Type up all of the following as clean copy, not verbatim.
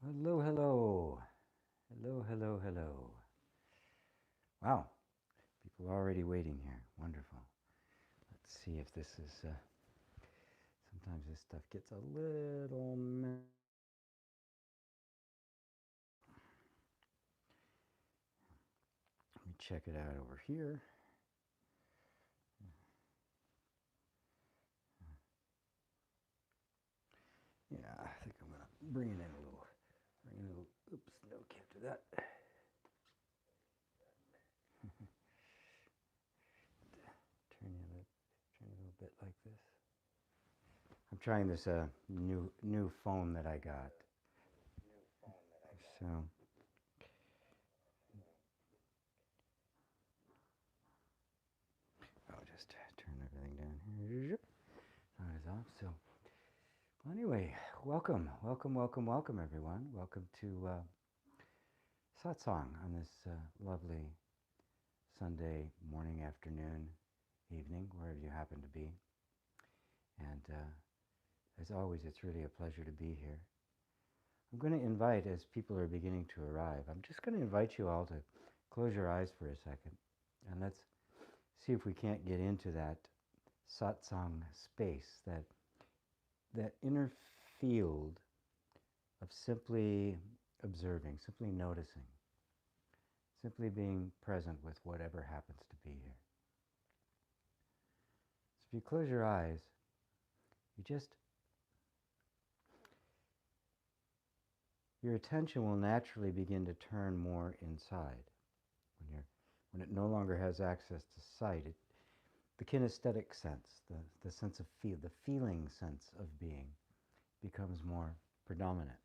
Hello, hello. Hello, hello, hello. Wow, people are already waiting here. Wonderful. Let's see if this is, sometimes this stuff gets a little Let me check it out over here. Yeah, I think I'm going to bring it in a little. Oops, no, can't do that. Turn it a little bit like this. I'm trying this new phone that I got. So I'll just turn everything down here. That is off. So anyway, welcome, everyone. Welcome to Satsang on this lovely Sunday morning, afternoon, evening, wherever you happen to be. And as always, it's really a pleasure to be here. I'm going to invite, as people are beginning to arrive, I'm just going to invite you all to close your eyes for a second. And let's see if we can't get into that satsang space, that inner field of simply observing, simply noticing, simply being present with whatever happens to be here. So if you close your eyes, your attention will naturally begin to turn more inside. When it no longer has access to sight, the kinesthetic sense, the sense of feel, the feeling sense of being becomes more predominant,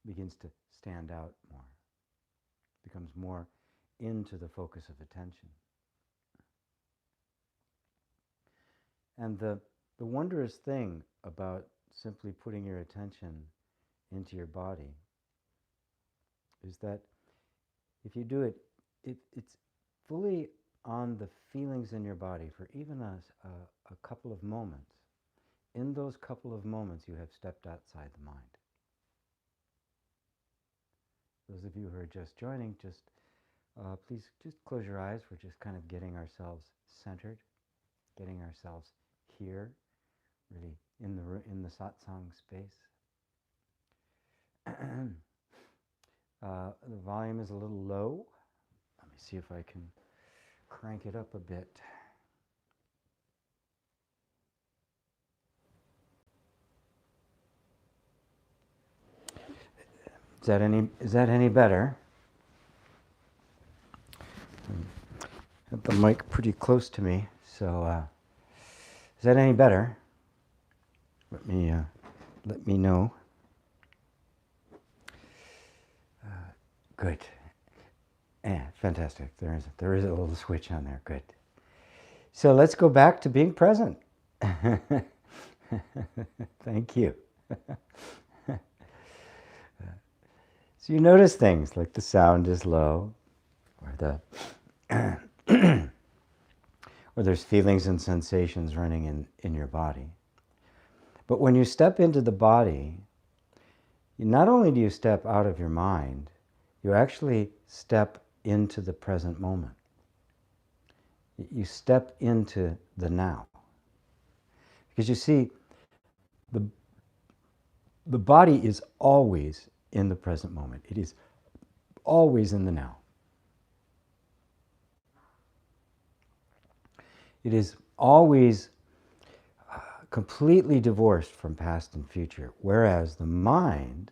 begins to stand out more, becomes more into the focus of attention. And the wondrous thing about simply putting your attention into your body is that if you do it, it's fully on the feelings in your body for even a couple of moments. In those couple of moments, you have stepped outside the mind. Those of you who are just joining, please just close your eyes. We're just kind of getting ourselves centered, getting ourselves here, really in the satsang space. The volume is a little low. Let me see if I can crank it up a bit. Is that any better? I have the mic pretty close to me, so is that any better? Let me know. Good. Fantastic. There is a little switch on there. Good. So let's go back to being present. Thank you. So you notice things like the sound is low, or or there's feelings and sensations running in your body. But when you step into the body, not only do you step out of your mind, you actually step into the present moment. You step into the now. Because you see, the body is always in the present moment. It is always in the now. It is always completely divorced from past and future, whereas the mind,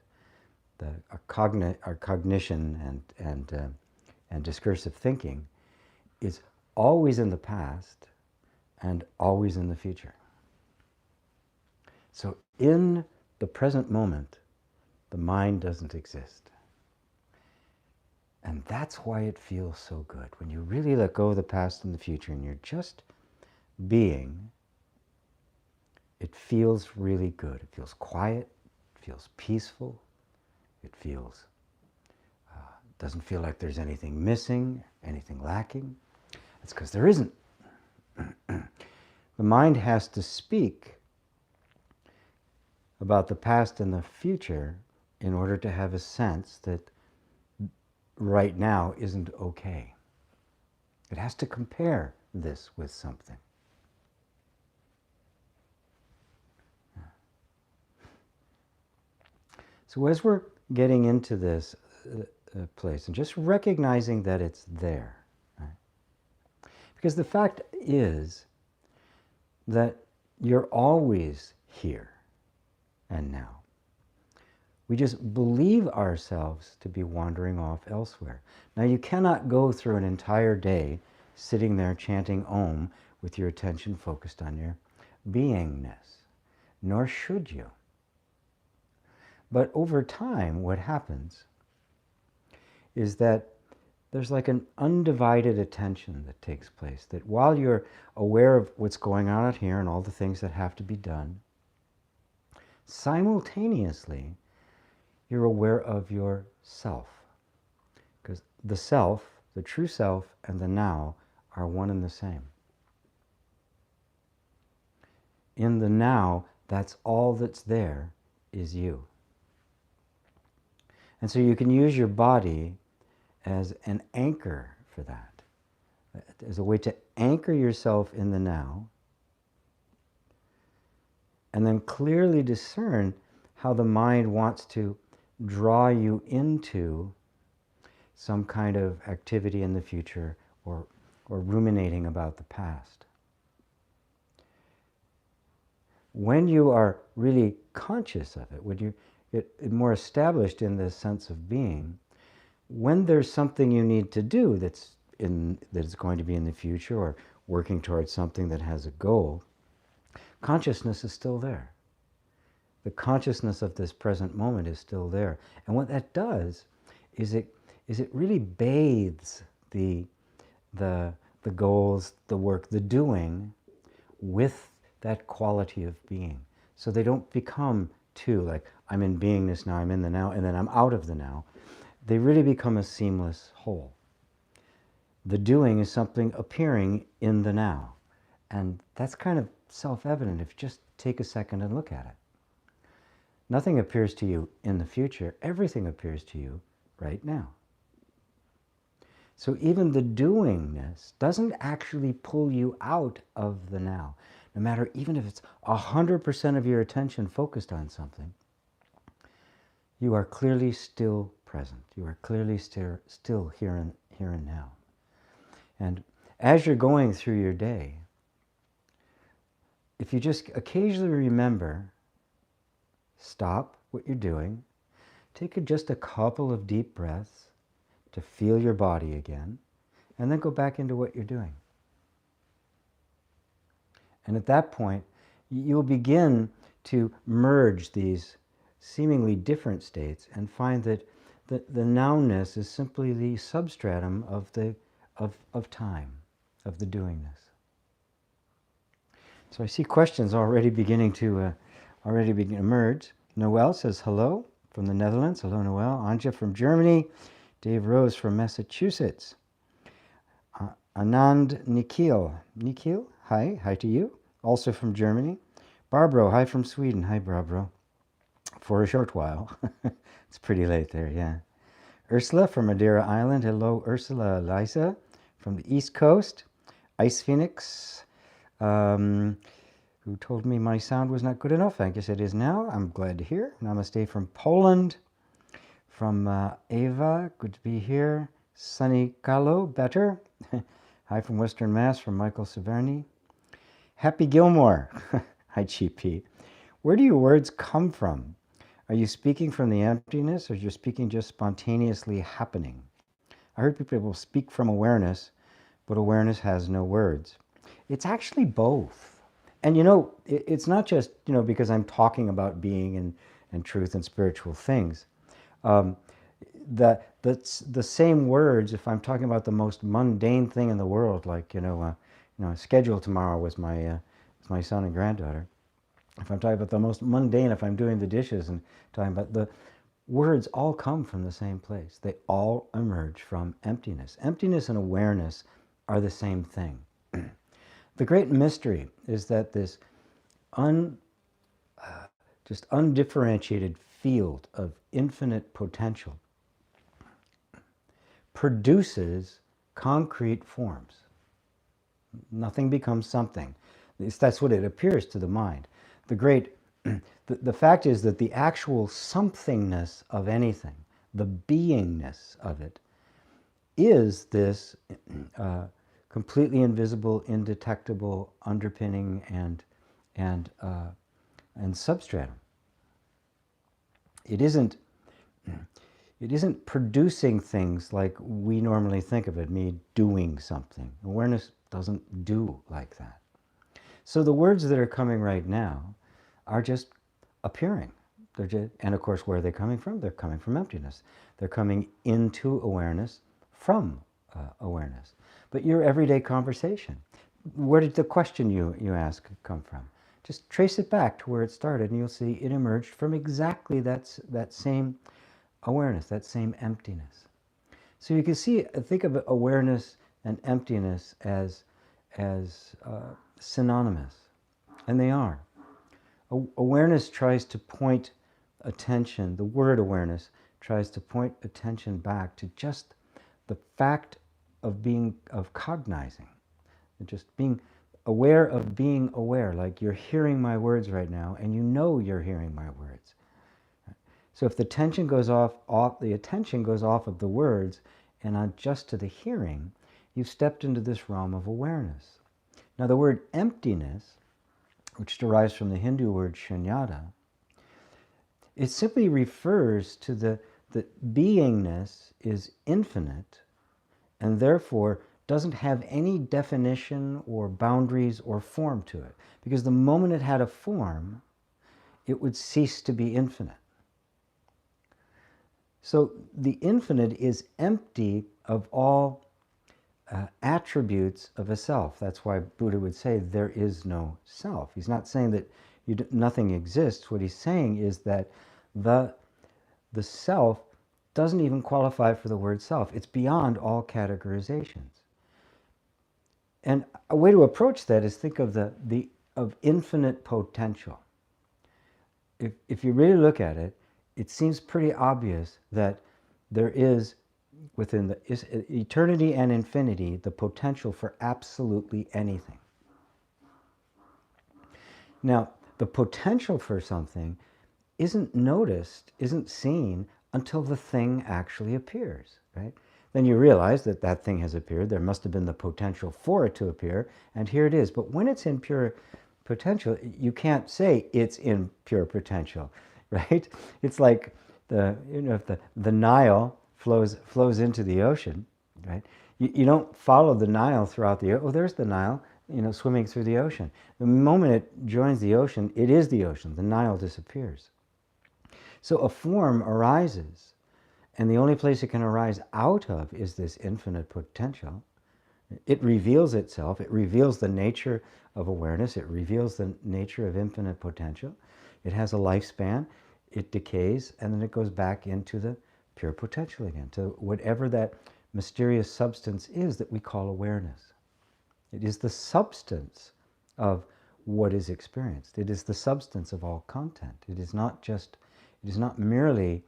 our cognition and discursive thinking, is always in the past and always in the future. So in the present moment, the mind doesn't exist. And that's why it feels so good. When you really let go of the past and the future and you're just being, it feels really good. It feels quiet, it feels peaceful, it doesn't feel like there's anything missing, anything lacking. It's because there isn't. The mind has to speak about the past and the future in order to have a sense that right now isn't okay. It has to compare this with something. So as we're getting into this place and just recognizing that it's there, right? Because the fact is that you're always here and now. We just believe ourselves to be wandering off elsewhere. Now, you cannot go through an entire day sitting there chanting Om with your attention focused on your beingness, nor should you. But over time, what happens is that there's like an undivided attention that takes place, that while you're aware of what's going on out here and all the things that have to be done, simultaneously, you're aware of yourself. Because the self, the true self, and the now are one and the same. In the now, that's all that's there is you. And so you can use your body as an anchor for that, as a way to anchor yourself in the now, and then clearly discern how the mind wants to draw you into some kind of activity in the future or ruminating about the past. When you are really conscious of it, when you get more established in this sense of being, when there's something you need to do that is going to be in the future or working towards something that has a goal, consciousness is still there. The consciousness of this present moment is still there. And what that does is it really bathes the goals, the work, the doing with that quality of being. So they don't become two, like I'm in beingness now, I'm in the now, and then I'm out of the now. They really become a seamless whole. The doing is something appearing in the now. And that's kind of self-evident if you just take a second and look at it. Nothing appears to you in the future. Everything appears to you right now. So even the doingness doesn't actually pull you out of the now. No matter, even if it's 100% of your attention focused on something, you are clearly still present. You are clearly still here and now. And as you're going through your day, if you just occasionally remember, stop what you're doing, take just a couple of deep breaths to feel your body again, and then go back into what you're doing. And at that point, you'll begin to merge these seemingly different states and find that the nowness is simply the substratum of time, of the doingness. So I see questions already beginning to emerge. Noel says hello from the Netherlands. Hello, Noel. Anja from Germany. Dave Rose from Massachusetts. Anand Nikhil. Nikhil, hi. Hi to you. Also from Germany. Barbro, hi from Sweden. Hi, Barbro. For a short while. It's pretty late there, yeah. Ursula from Madeira Island. Hello, Ursula. Liza from the East Coast. Ice Phoenix, who told me my sound was not good enough. I guess it is now. I'm glad to hear. Namaste from Poland. From Ava, good to be here. Sunny Kalo, better. Hi from Western Mass, from Michael Severny. Happy Gilmore. Hi, GP. Where do your words come from? Are you speaking from the emptiness, or are you speaking just spontaneously happening? I heard people speak from awareness, but awareness has no words. It's actually both. And it's not just, because I'm talking about being and truth and spiritual things. The same words, if I'm talking about the most mundane thing in the world, like, schedule tomorrow with my son and granddaughter. If I'm talking about the most mundane, if I'm doing the dishes and talking about the words, all come from the same place. They all emerge from emptiness. Emptiness and awareness are the same thing. The great mystery is that this just undifferentiated field of infinite potential produces concrete forms. Nothing becomes something. At least that's what it appears to the mind. The fact is that the actual somethingness of anything, the beingness of it, is this completely invisible, indetectable underpinning and substratum. It isn't producing things like we normally think of it, me doing something. Awareness doesn't do like that. So the words that are coming right now are just appearing. And of course, where are they coming from? They're coming from emptiness. They're coming into awareness from awareness. But your everyday conversation, where did the question you ask come from? Just trace it back to where it started, and you'll see it emerged from exactly that same awareness, that same emptiness. So you can think of awareness and emptiness as synonymous, and they are. Awareness tries to point attention, the word awareness tries to point attention back to just the fact of cognizing, just being aware of being aware, like you're hearing my words right now, and you know you're hearing my words. So if the attention goes off of the words and on just to the hearing, you've stepped into this realm of awareness. Now the word emptiness, which derives from the Hindu word shunyata, it simply refers to the beingness is infinite and therefore doesn't have any definition or boundaries or form to it. Because the moment it had a form, it would cease to be infinite. So the infinite is empty of all attributes of a self. That's why Buddha would say there is no self. He's not saying that nothing exists. What he's saying is that the self doesn't even qualify for the word self. It's beyond all categorizations. And a way to approach that is think of of infinite potential. If you really look at it, it seems pretty obvious that there is, within eternity and infinity, the potential for absolutely anything. Now, the potential for something isn't noticed, isn't seen until the thing actually appears, right? Then you realize that that thing has appeared. There must have been the potential for it to appear, and here it is. But when it's in pure potential, you can't say it's in pure potential, right? It's like if the Nile flows into the ocean, right? You don't follow the Nile throughout the ocean. Oh, there's the Nile, swimming through the ocean. The moment it joins the ocean, it is the ocean. The Nile disappears. So a form arises, and the only place it can arise out of is this infinite potential. It reveals itself. It reveals the nature of awareness. It reveals the nature of infinite potential. It has a lifespan. It decays, and then it goes back into the pure potential again, to whatever that mysterious substance is that we call awareness. It is the substance of what is experienced. It is the substance of all content. It is not merely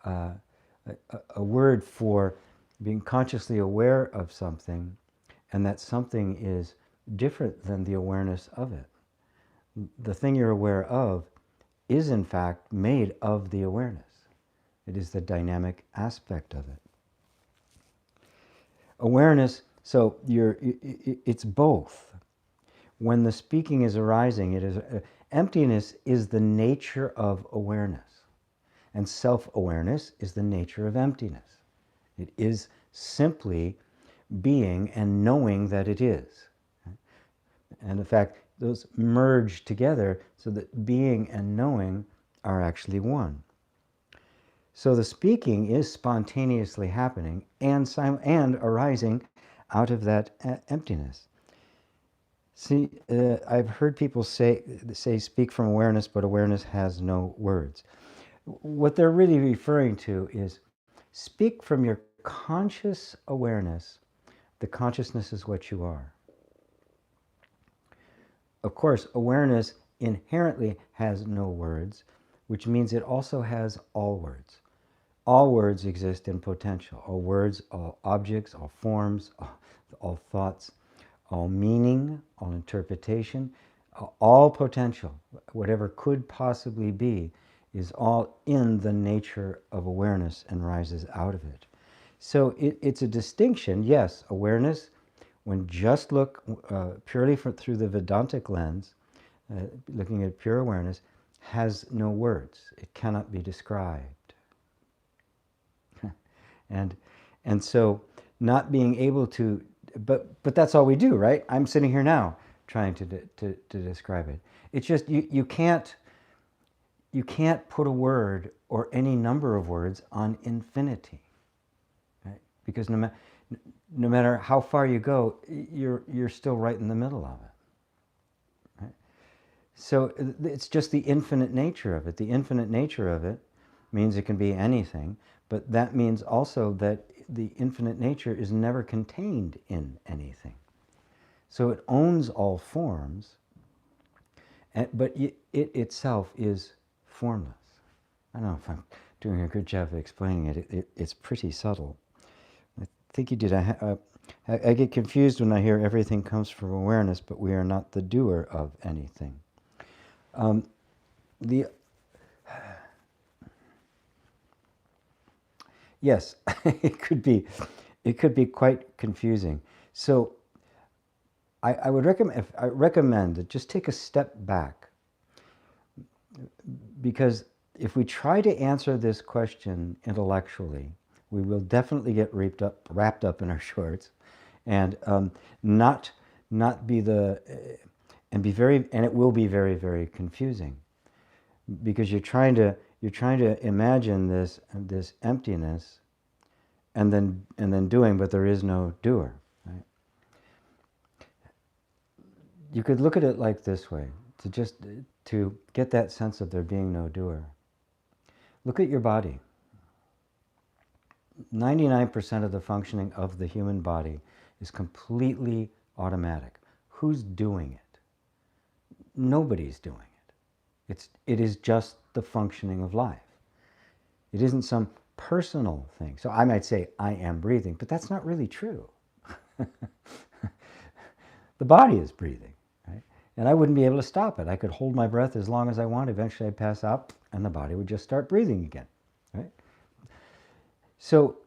a word for being consciously aware of something, and that something is different than the awareness of it. The thing you're aware of is in fact made of the awareness. It is the dynamic aspect of it. Awareness, so it's both. When the speaking is arising, emptiness is the nature of awareness. And self-awareness is the nature of emptiness. It is simply being and knowing that it is. And in fact, those merge together so that being and knowing are actually one. So the speaking is spontaneously happening and arising out of that emptiness. See, I've heard people say speak from awareness, but awareness has no words. What they're really referring to is speak from your conscious awareness. The consciousness is what you are. Of course, awareness inherently has no words, which means it also has all words. All words exist in potential. All words, all objects, all forms, all thoughts, all meaning, all interpretation, all potential, whatever could possibly be, is all in the nature of awareness and rises out of it. So it's a distinction. Yes, awareness, when just look purely through the Vedantic lens, looking at pure awareness, has no words. It cannot be described. And so not being able to, but that's all we do, right? I'm sitting here now trying to describe it. It's just you can't put a word or any number of words on infinity, right? Because no matter how far you go, you're still right in the middle of it, right? So it's just the infinite nature of it. The infinite nature of it means it can be anything, but that means also that the infinite nature is never contained in anything. So it owns all forms, but it itself is formless. I don't know if I'm doing a good job of explaining it. It's pretty subtle. I think you did. I get confused when I hear everything comes from awareness, but we are not the doer of anything. Yes, it could be quite confusing. So I would recommend that just take a step back, because if we try to answer this question intellectually, we will definitely get wrapped up in our shorts, and not be and it will be very, very confusing, because you're trying to imagine this emptiness, and then doing, but there is no doer. Right? You could look at it like this way, to get that sense of there being no doer. Look at your body. 99% of the functioning of the human body is completely automatic. Who's doing it? Nobody's doing it. It is just the functioning of life. It isn't some personal thing. So I might say, I am breathing, but that's not really true. The body is breathing, right? And I wouldn't be able to stop it. I could hold my breath as long as I want. Eventually I'd pass out, and the body would just start breathing again, right? So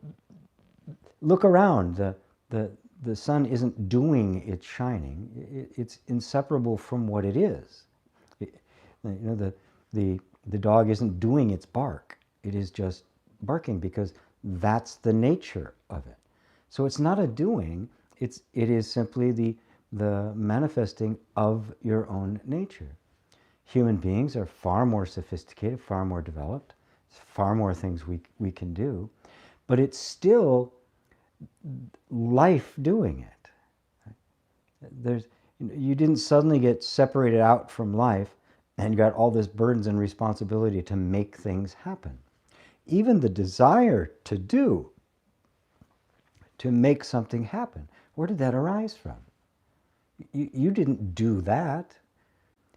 look around. The sun isn't doing its shining. It's inseparable from what it is. The dog isn't doing its bark. It is just barking because that's the nature of it. So it's not a doing. It is simply the manifesting of your own nature. Human beings are far more sophisticated, far more developed. There's far more things we can do, but it's still life doing it. You didn't suddenly get separated out from life and you got all this burdens and responsibility to make things happen. Even the desire to make something happen, where did that arise from? You didn't do that.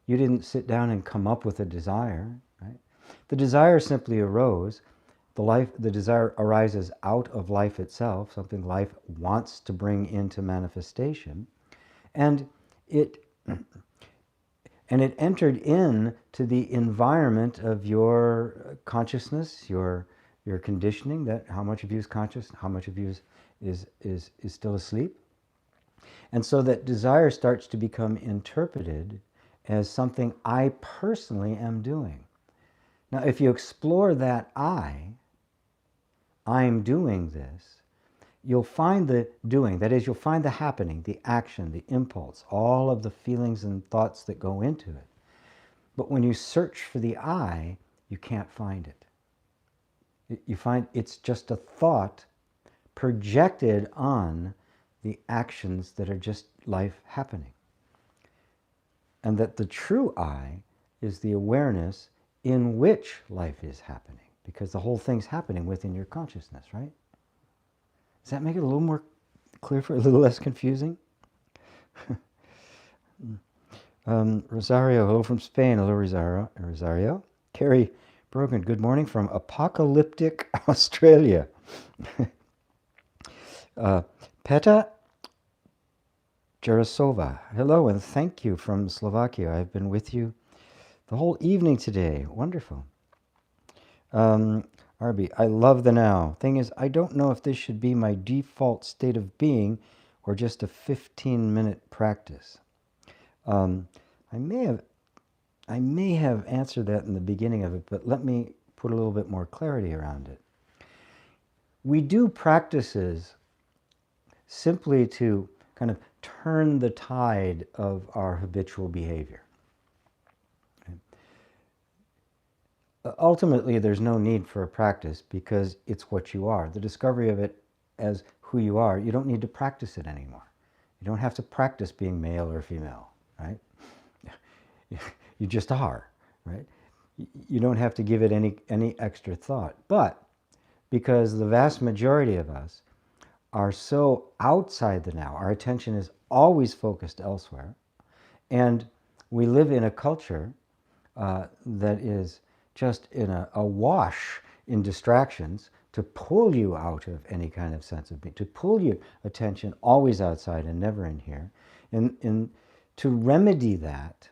You didn't sit down and come up with a desire, right? The desire simply arose. The desire arises out of life itself, something life wants to bring into manifestation, and it entered into the environment of your consciousness, your conditioning. That how much of you is conscious, how much of you is still asleep, and so that desire starts to become interpreted as something I personally am doing. Now, if you explore that I'm doing this, you'll find the doing, that is, you'll find the happening, the action, the impulse, all of the feelings and thoughts that go into it. But when you search for the I, you can't find it. You find it's just a thought projected on the actions that are just life happening. And that the true I is the awareness in which life is happening, because the whole thing's happening within your consciousness, right? Does that make it a little more clear, a little less confusing? Rosario, hello from Spain. Hello, Rosario. Carrie Brogan, good morning from apocalyptic Australia. Peta Jarasova, hello and thank you from Slovakia. I've been with you the whole evening today. Wonderful. Arby, I love the now. Thing is, I don't know if this should be my default state of being or just a 15-minute practice. I may have answered that in the beginning of it, but let me put a little bit more clarity around it. We do practices simply to kind of turn the tide of our habitual behavior. Ultimately, there's no need for a practice because it's what you are. The discovery of it as who you are, you don't need to practice it anymore. You don't have to practice being male or female, right? You just are, right? You don't have to give it any extra thought. But because the vast majority of us are so outside the now, our attention is always focused elsewhere, and we live in a culture that is just in a wash in distractions to pull you out of any kind of sense of being, to pull your attention always outside and never in here. And to remedy that,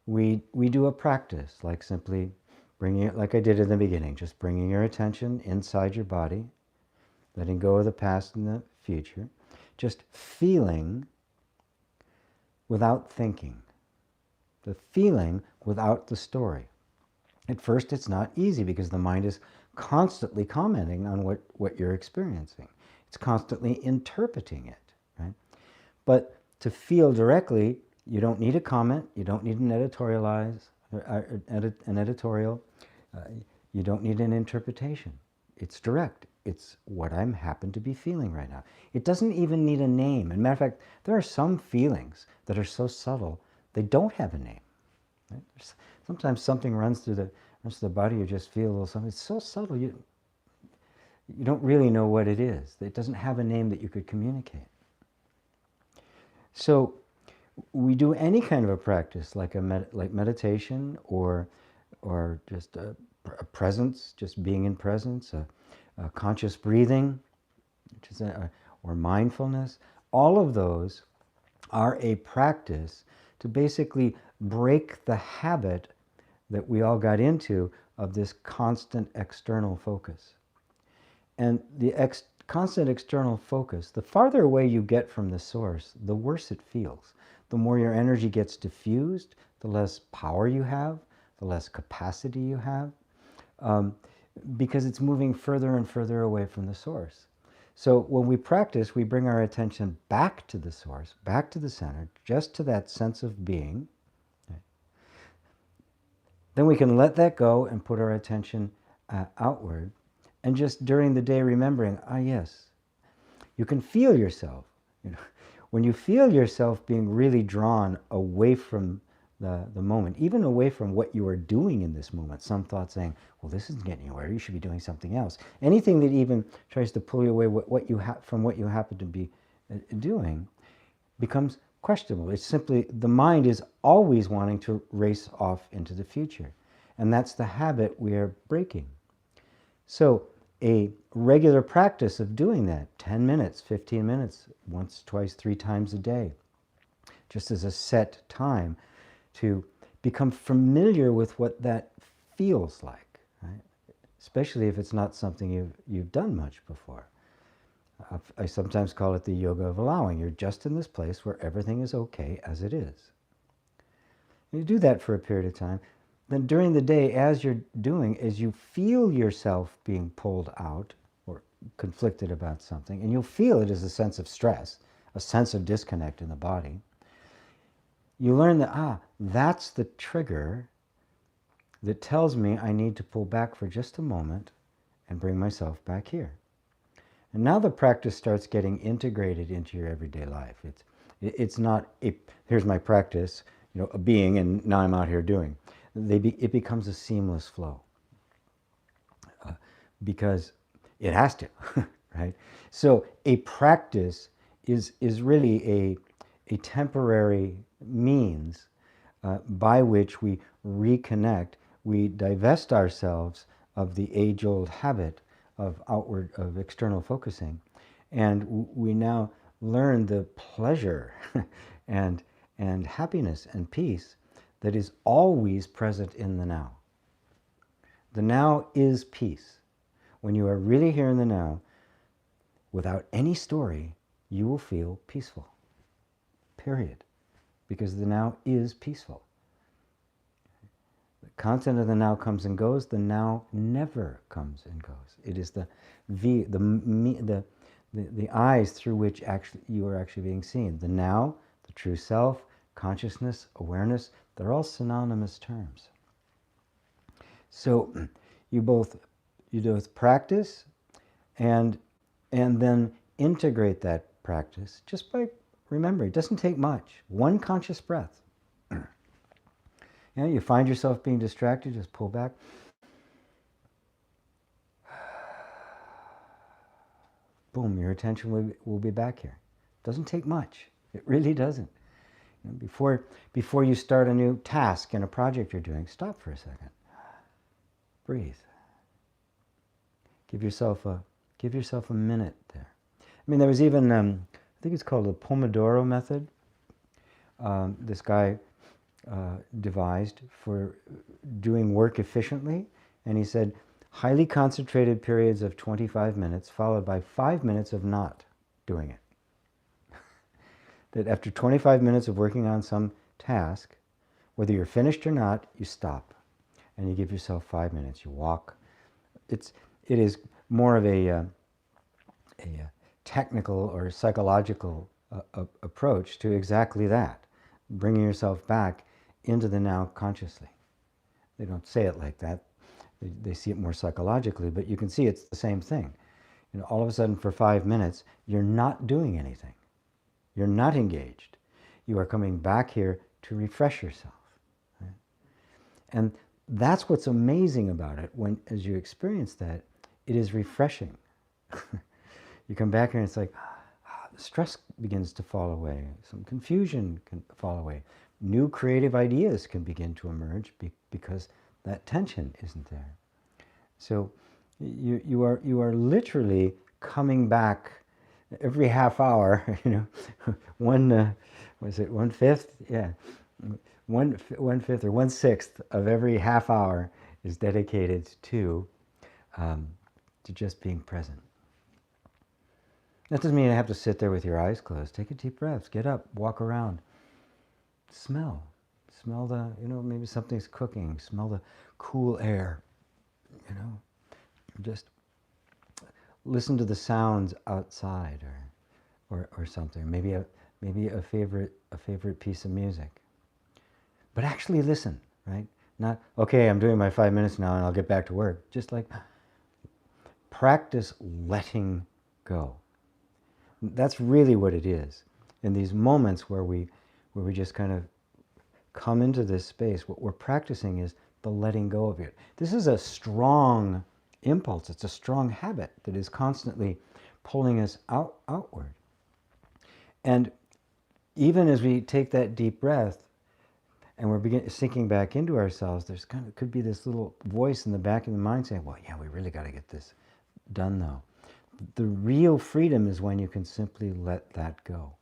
we do a practice, like simply bringing it, like I did in the beginning, just bringing your attention inside your body, letting go of the past and the future, just feeling without thinking, the feeling without the story. At first, it's not easy because the mind is constantly commenting on what you're experiencing. It's constantly interpreting it, right? But to feel directly, you don't need a comment. You don't need an editorial. You don't need an interpretation. It's direct. It's what I'm happen to be feeling right now. It doesn't even need a name. As a matter of fact, there are some feelings that are so subtle, they don't have a name. Right? Sometimes something runs through the body, you just feel a little something. It's so subtle, you don't really know what it is. It doesn't have a name that you could communicate. So we do any kind of a practice, like meditation, or just a presence, just being in presence, a conscious breathing, or mindfulness. All of those are a practice to basically break the habit that we all got into of this constant external focus. And the constant external focus, the farther away you get from the source, the worse it feels. The more your energy gets diffused, the less power you have, the less capacity you have, because it's moving further and further away from the source. So when we practice, we bring our attention back to the source, back to the center, just to that sense of being. Then we can let that go and put our attention outward, and just during the day remembering, yes, you can feel yourself. When you feel yourself being really drawn away from the moment, even away from what you are doing in this moment, some thought saying, well, this isn't getting anywhere, you should be doing something else. Anything that even tries to pull you away from what you happen to be doing becomes questionable. It's simply, the mind is always wanting to race off into the future. And that's the habit we are breaking. So a regular practice of doing that, 10 minutes, 15 minutes, once, twice, 3 times a day, just as a set time, to become familiar with what that feels like, right? Especially if it's not something you've done much before. I sometimes call it the yoga of allowing. You're just in this place where everything is okay as it is. And you do that for a period of time. Then during the day, as you're doing, as you feel yourself being pulled out or conflicted about something, and you'll feel it as a sense of stress, a sense of disconnect in the body, you learn that, that's the trigger that tells me I need to pull back for just a moment and bring myself back here. And now the practice starts getting integrated into your everyday life. It's not, here's my practice, a being, and now I'm out here doing. It becomes a seamless flow because it has to, right? So a practice is really a temporary means by which we reconnect we divest ourselves of the age-old habit of external focusing, and we now learn the pleasure and happiness and peace that is always present in the now. The now is peace. When you are really here in the now, without any story, you will feel peaceful. Period. Because the now is peaceful. The content of the now comes and goes. The now never comes and goes. It is the eyes through which you are actually being seen. The now, the true self, consciousness, awareness, they're all synonymous terms. So you both practice and then integrate that practice just by remembering. It doesn't take much. One conscious breath. You find yourself being distracted, just pull back. Boom, your attention will be back here. It doesn't take much. It really doesn't. Before you start a new task in a project you're doing, stop for a second. Breathe. Give yourself a minute there. I mean, there was even, I think it's called the Pomodoro method. This guy devised for doing work efficiently. And he said, highly concentrated periods of 25 minutes followed by 5 minutes of not doing it. That after 25 minutes of working on some task, whether you're finished or not, you stop. And you give yourself 5 minutes. You walk. It is more of a technical or psychological approach to exactly that, bringing yourself back into the now consciously. They don't say it like that. They see it more psychologically, but you can see it's the same thing. All of a sudden for 5 minutes, you're not doing anything. You're not engaged. You are coming back here to refresh yourself. Right? And that's what's amazing about it. As you experience that, it is refreshing. You come back here and it's like, the stress begins to fall away. Some confusion can fall away. New creative ideas can begin to emerge because that tension isn't there. So you are literally coming back every half hour. One fifth? Yeah, one fifth or 1/6 of every half hour is dedicated to just being present. That doesn't mean you have to sit there with your eyes closed. Take a deep breath. Get up. Walk around. Smell the, maybe something's cooking. Smell the cool air. Just listen to the sounds outside, or something. Maybe a favorite piece of music. But actually listen, right? Not, okay, I'm doing my 5 minutes now and I'll get back to work. Just like practice letting go. That's really what it is. In these moments where we just kind of come into this space, what we're practicing is the letting go of it. This is a strong impulse. It's a strong habit that is constantly pulling us outward. And even as we take that deep breath and we're sinking back into ourselves, there's could be this little voice in the back of the mind saying, well, yeah, we really got to get this done though. The real freedom is when you can simply let that go.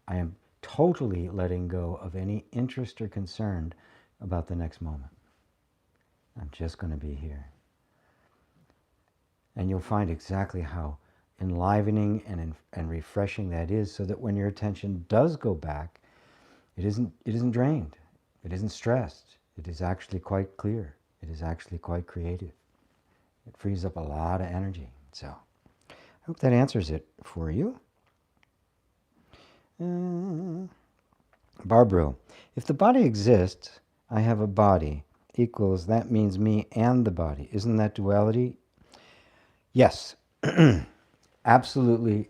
I am totally letting go of any interest or concern about the next moment. I'm just going to be here. And you'll find exactly how enlivening and refreshing that is, so that when your attention does go back, it isn't drained. It isn't stressed. It is actually quite clear. It is actually quite creative. It frees up a lot of energy. So I hope that answers it for you. Barbara, if the body exists, I have a body, equals, that means me and the body. Isn't that duality? Yes, absolutely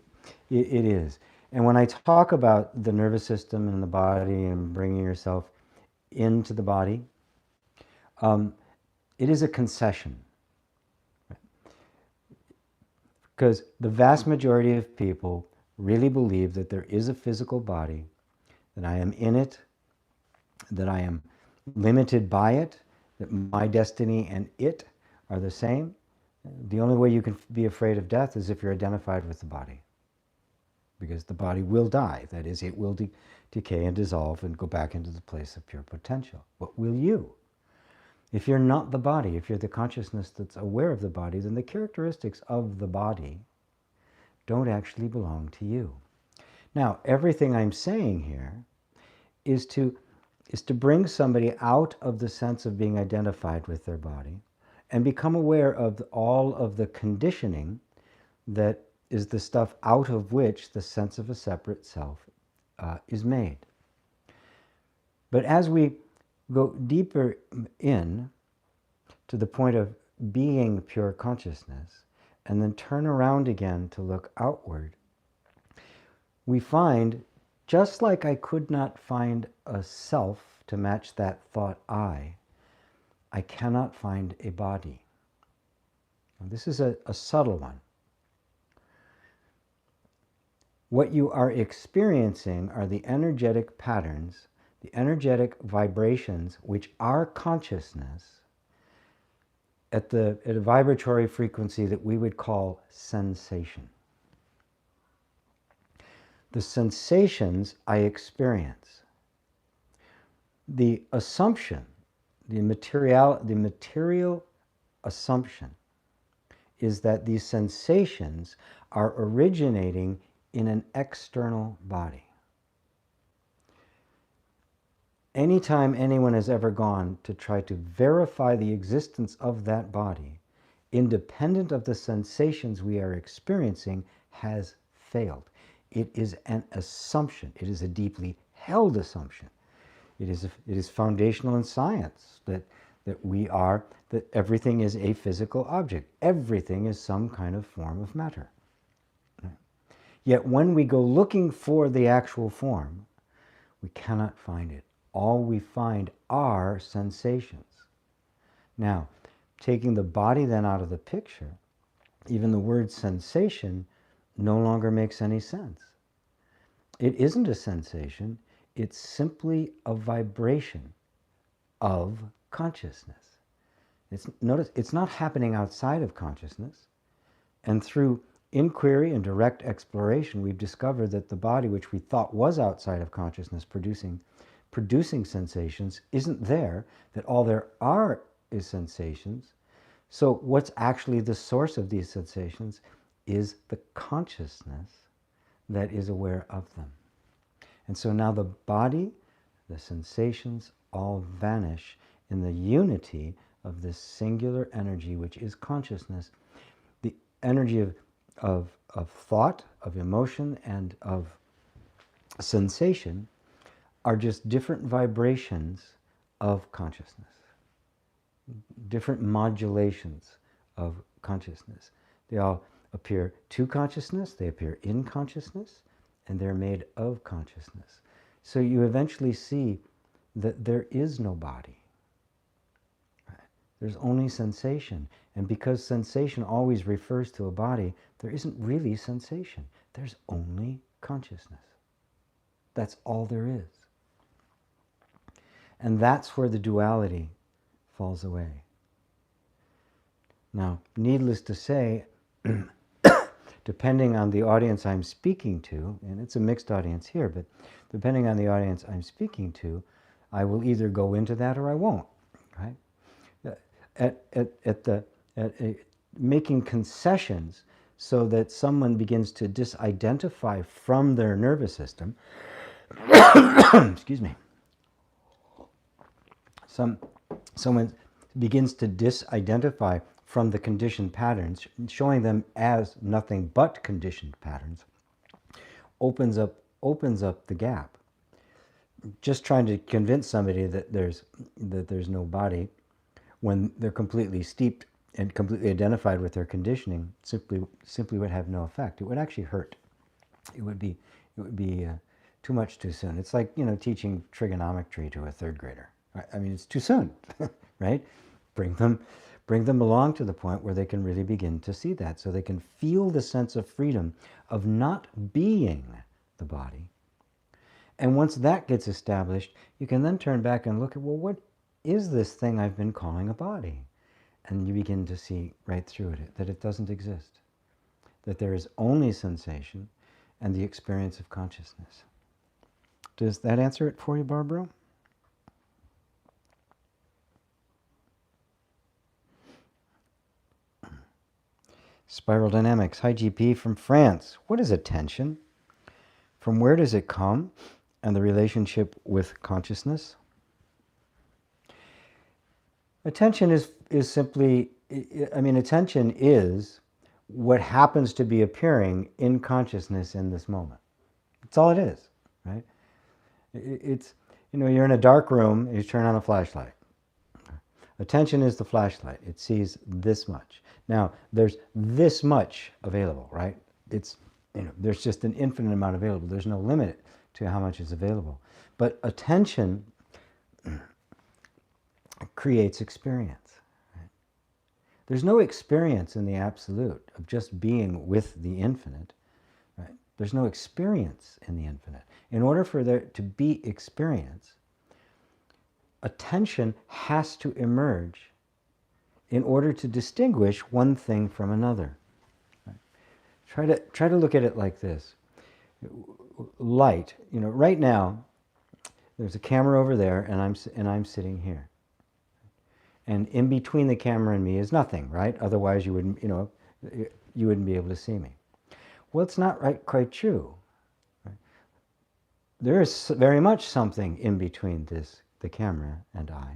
it is. And when I talk about the nervous system and the body and bringing yourself into the body, it is a concession. Because the vast majority of people really believe that there is a physical body, that I am in it, that I am limited by it, that my destiny and it are the same, the only way you can be afraid of death is if you're identified with the body. Because the body will die. That is, it will decay and dissolve and go back into the place of pure potential. What will you? If you're not the body, if you're the consciousness that's aware of the body, then the characteristics of the body don't actually belong to you. Now, everything I'm saying here is to bring somebody out of the sense of being identified with their body and become aware of all of the conditioning that is the stuff out of which the sense of a separate self is made. But as we go deeper in to the point of being pure consciousness and then turn around again to look outward, we find, just like I could not find a self to match that thought I cannot find a body. Now, this is a subtle one. What you are experiencing are the energetic patterns, the energetic vibrations, which are consciousness at a vibratory frequency that we would call sensation. The sensations I experience. The assumption, the material assumption is that these sensations are originating in an external body. Anytime anyone has ever gone to try to verify the existence of that body, independent of the sensations we are experiencing, has failed. It is an assumption. It is a deeply held assumption. It is foundational in science that everything is a physical object. Everything is some kind of form of matter. Yet when we go looking for the actual form, we cannot find it. All we find are sensations. Now, taking the body then out of the picture, even the word sensation no longer makes any sense. It isn't a sensation, it's simply a vibration of consciousness. Notice, it's not happening outside of consciousness. And through inquiry and direct exploration, we've discovered that the body, which we thought was outside of consciousness, producing sensations, isn't there, that all there are is sensations. So what's actually the source of these sensations is the consciousness that is aware of them. And so now the body, the sensations, all vanish in the unity of this singular energy, which is consciousness. The energy of thought, of emotion, and of sensation are just different vibrations of consciousness, different modulations of consciousness. They all appear to consciousness, they appear in consciousness, and they're made of consciousness. So you eventually see that there is no body. There's only sensation. And because sensation always refers to a body, there isn't really sensation. There's only consciousness. That's all there is. And that's where the duality falls away. Now, needless to say, depending on the audience I'm speaking to, and it's a mixed audience here, but depending on the audience I'm speaking to, I will either go into that or I won't. Right? Making concessions so that someone begins to disidentify from their nervous system, excuse me, someone begins to disidentify from the conditioned patterns, showing them as nothing but conditioned patterns, opens up the gap. Just trying to convince somebody that there's no body when they're completely steeped and completely identified with their conditioning simply would have no effect. It would actually hurt. It would be too much too soon. It's like, teaching trigonometry to a third grader. I mean, it's too soon, right? Bring them along to the point where they can really begin to see that, so they can feel the sense of freedom of not being the body. And once that gets established, you can then turn back and look at, well, is this thing I've been calling a body? And you begin to see right through it, that it doesn't exist, that there is only sensation and the experience of consciousness. Does that answer it for you, Barbara? Spiral Dynamics. Hi, GP from France. What is attention? From where does it come? And the relationship with consciousness? Attention is simply, attention is what happens to be appearing in consciousness in this moment. That's all it is, right? It's, you're in a dark room, you turn on a flashlight. Attention is the flashlight. It sees this much. Now, there's this much available, right? It's, there's just an infinite amount available. There's no limit to how much is available. But attention creates experience. Right? There's no experience in the absolute of just being with the infinite. Right? There's no experience in the infinite. In order for there to be experience, attention has to emerge in order to distinguish one thing from another. Right? Try to look at it like this. Light, right now, there's a camera over there, and I'm sitting here. And in between the camera and me is nothing, right? Otherwise, you wouldn't be able to see me. Well, it's not quite true. Right? There is very much something in between the camera and I,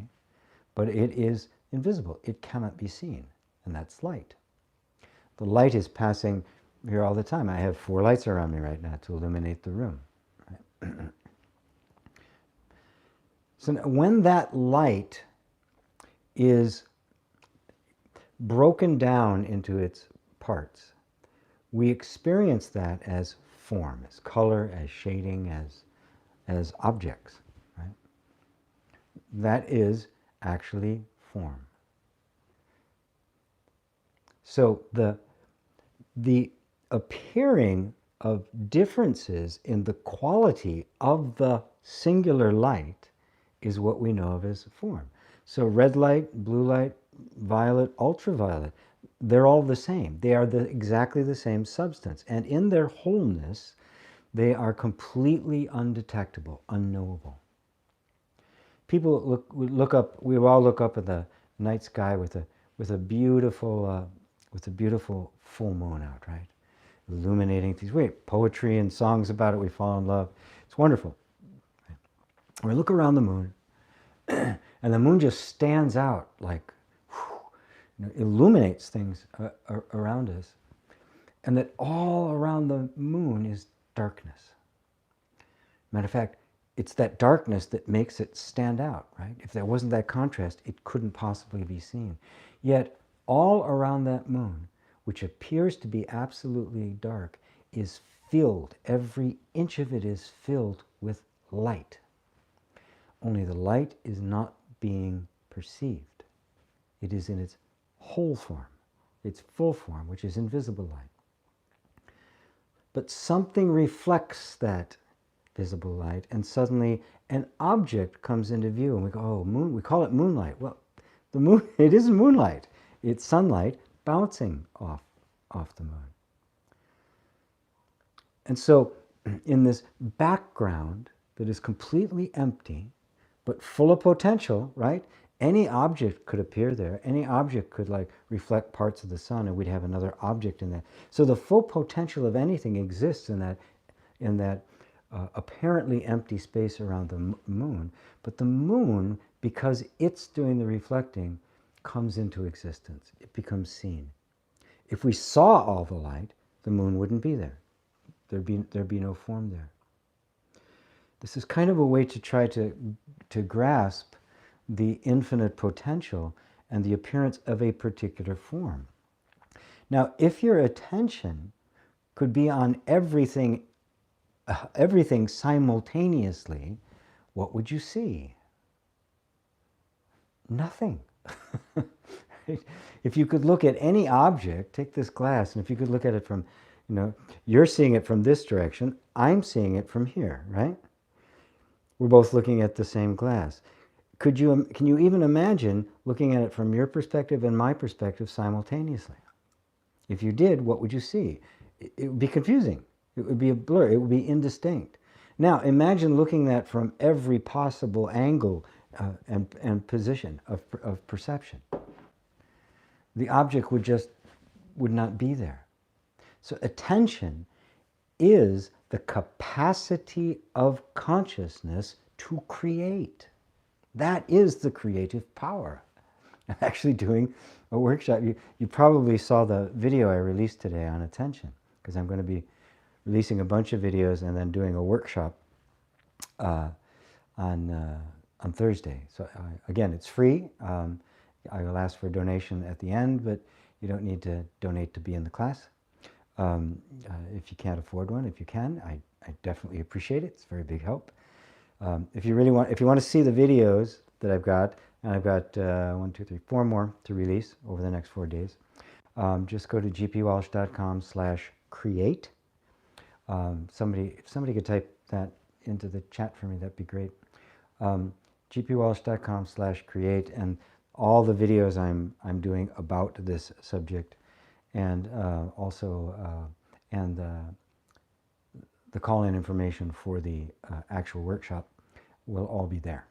but it is invisible. It cannot be seen, and that's light. The light is passing here all the time. I have 4 lights around me right now to illuminate the room. Right? So when that light is broken down into its parts, we experience that as form, as color, as shading, as objects. Right? That is actually form. So the appearing of differences in the quality of the singular light is what we know of as form. So red light, blue light, violet, ultraviolet, they're all the same. They are exactly the same substance. And in their wholeness, they are completely undetectable, unknowable. People we all look up at the night sky with a beautiful full moon out, right? Illuminating things. Poetry and songs about it, we fall in love. It's wonderful. We look around the moon, and the moon just stands out like, illuminates things around us. And that all around the moon is darkness. Matter of fact, it's that darkness that makes it stand out, right? If there wasn't that contrast, it couldn't possibly be seen. Yet, all around that moon, which appears to be absolutely dark, is filled, every inch of it is filled with light. Only the light is not being perceived. It is in its whole form, its full form, which is invisible light. But something reflects that visible light, and suddenly an object comes into view, and we go, oh, moon, we call it moonlight. Well, the moon, it isn't moonlight. It's sunlight bouncing off the moon. And so, in this background that is completely empty, but full of potential, right? Any object could appear there. Any object could reflect parts of the sun, and we'd have another object in that. So the full potential of anything exists in that apparently empty space around the moon. But the moon, because it's doing the reflecting, comes into existence. It becomes seen. If we saw all the light, the moon wouldn't be there. There'd be no form there. This is kind of a way to try to grasp the infinite potential and the appearance of a particular form. Now, if your attention could be on everything simultaneously, what would you see? Nothing. If you could look at any object, take this glass, and if you could look at it from, you're seeing it from this direction, I'm seeing it from here, right? We're both looking at the same glass. can you even imagine looking at it from your perspective and my perspective simultaneously? If you did, what would you see? It would be confusing. It would be a blur. It would be indistinct. Now, imagine looking at it from every possible angle and position of perception. The object would not be there. So attention is the capacity of consciousness to create. That is the creative power. I'm actually doing a workshop. You probably saw the video I released today on attention, because I'm going to be releasing a bunch of videos and then doing a workshop on Thursday. So again, it's free. I will ask for a donation at the end, but you don't need to donate to be in the class. If you can't afford one, if you can, I definitely appreciate it. It's a very big help. If you want to see the videos that I've got, and I've got 4 more to release over the next 4 days, just go to gpwalsh.com/create. If somebody could type that into the chat for me, that'd be great. gpwalsh.com/create, and all the videos I'm doing about this subject, and also the call-in information for the actual workshop will all be there.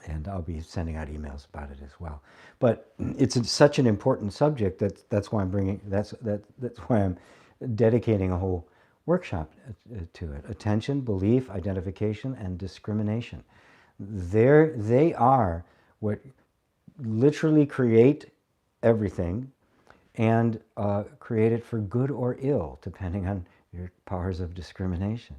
And I'll be sending out emails about it as well. But it's such an important subject that's why I'm dedicating a whole workshop to it. Attention, belief, identification, and discrimination. They are what literally create everything, and create it for good or ill, depending on your powers of discrimination.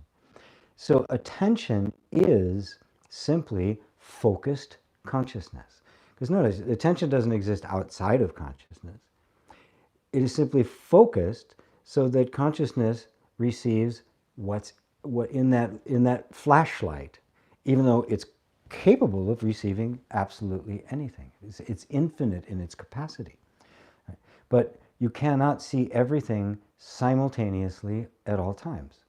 So attention is simply focused consciousness. Because notice, attention doesn't exist outside of consciousness. It is simply focused so that consciousness receives what in that flashlight, even though it's capable of receiving absolutely anything. It's infinite in its capacity. Right? But you cannot see everything simultaneously at all times.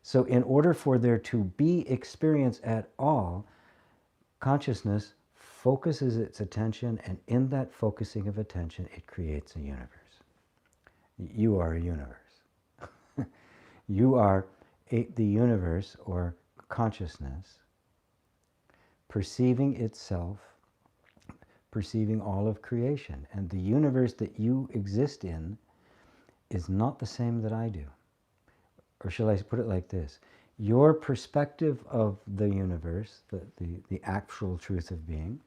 So in order for there to be experience at all, consciousness focuses its attention, and in that focusing of attention, it creates a universe. You are a universe. You are the universe, or consciousness, perceiving itself, perceiving all of creation. And the universe that you exist in is not the same that I do. Or shall I put it like this? Your perspective of the universe, the actual truth of being,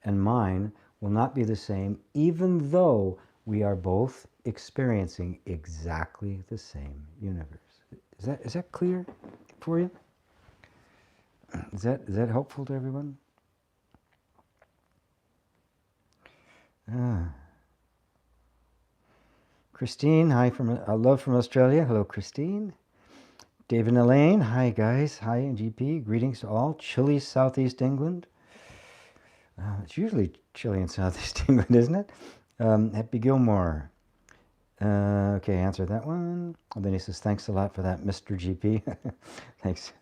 and mine will not be the same, even though we are both experiencing exactly the same universe. Is that clear for you? Is that helpful to everyone? Christine, hi from love from Australia. Hello, Christine. David and Elaine, hi guys. Hi, GP. Greetings to all. Chilly, Southeast England. It's usually chilly in Southeast England, isn't it? Happy Gilmore. Okay, answer that one. And then he says, thanks a lot for that, Mr. GP. thanks,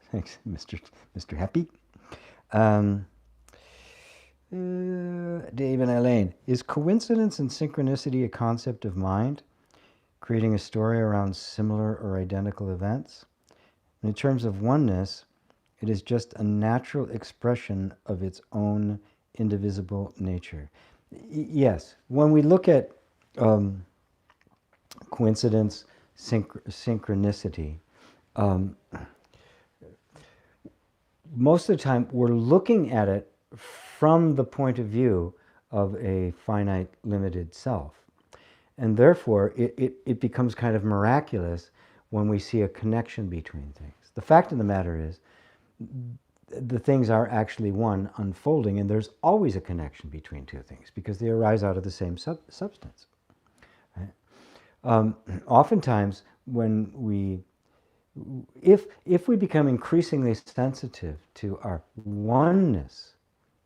Mr. Happy. Dave and Elaine, is coincidence and synchronicity a concept of mind, creating a story around similar or identical events? And in terms of oneness, it is just a natural expression of its own indivisible nature. Yes, when we look at coincidence, synchronicity, most of the time we're looking at it from the point of view of a finite, limited self. And therefore, it becomes kind of miraculous when we see a connection between things. The fact of the matter is, the things are actually one unfolding, and there's always a connection between two things because they arise out of the same substance. Right? Oftentimes, if we become increasingly sensitive to our oneness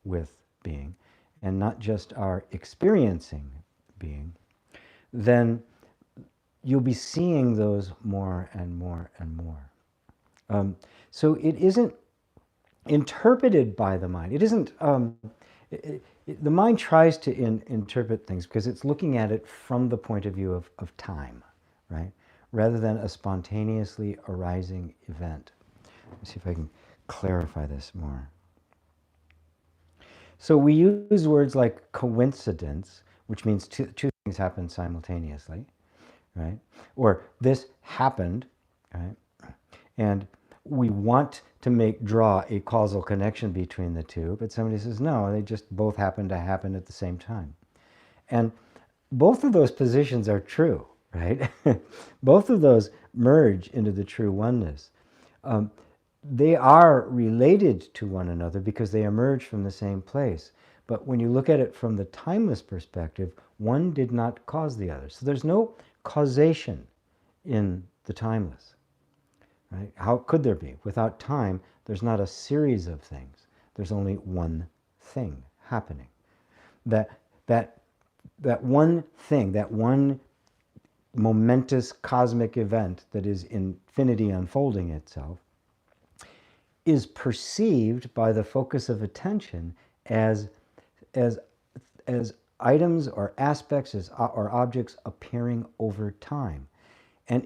with being, and not just our experiencing being, then you'll be seeing those more and more and more. So it isn't interpreted by the mind. It isn't, the mind tries to interpret things because it's looking at it from the point of view of time, right? Rather than a spontaneously arising event. Let's see if I can clarify this more. So we use words like coincidence, which means two things happen simultaneously, right? Or this happened, right? And we want to draw a causal connection between the two, but somebody says, no, they just both happen to happen at the same time. And both of those positions are true, right? Both of those merge into the true oneness. They are related to one another because they emerge from the same place. But when you look at it from the timeless perspective, one did not cause the other. So there's no causation in the timeless. Right? How could there be? Without time, there's not a series of things. There's only one thing happening. That one thing, that one momentous cosmic event that is infinity unfolding itself, is perceived by the focus of attention as items or aspects or objects appearing over time. And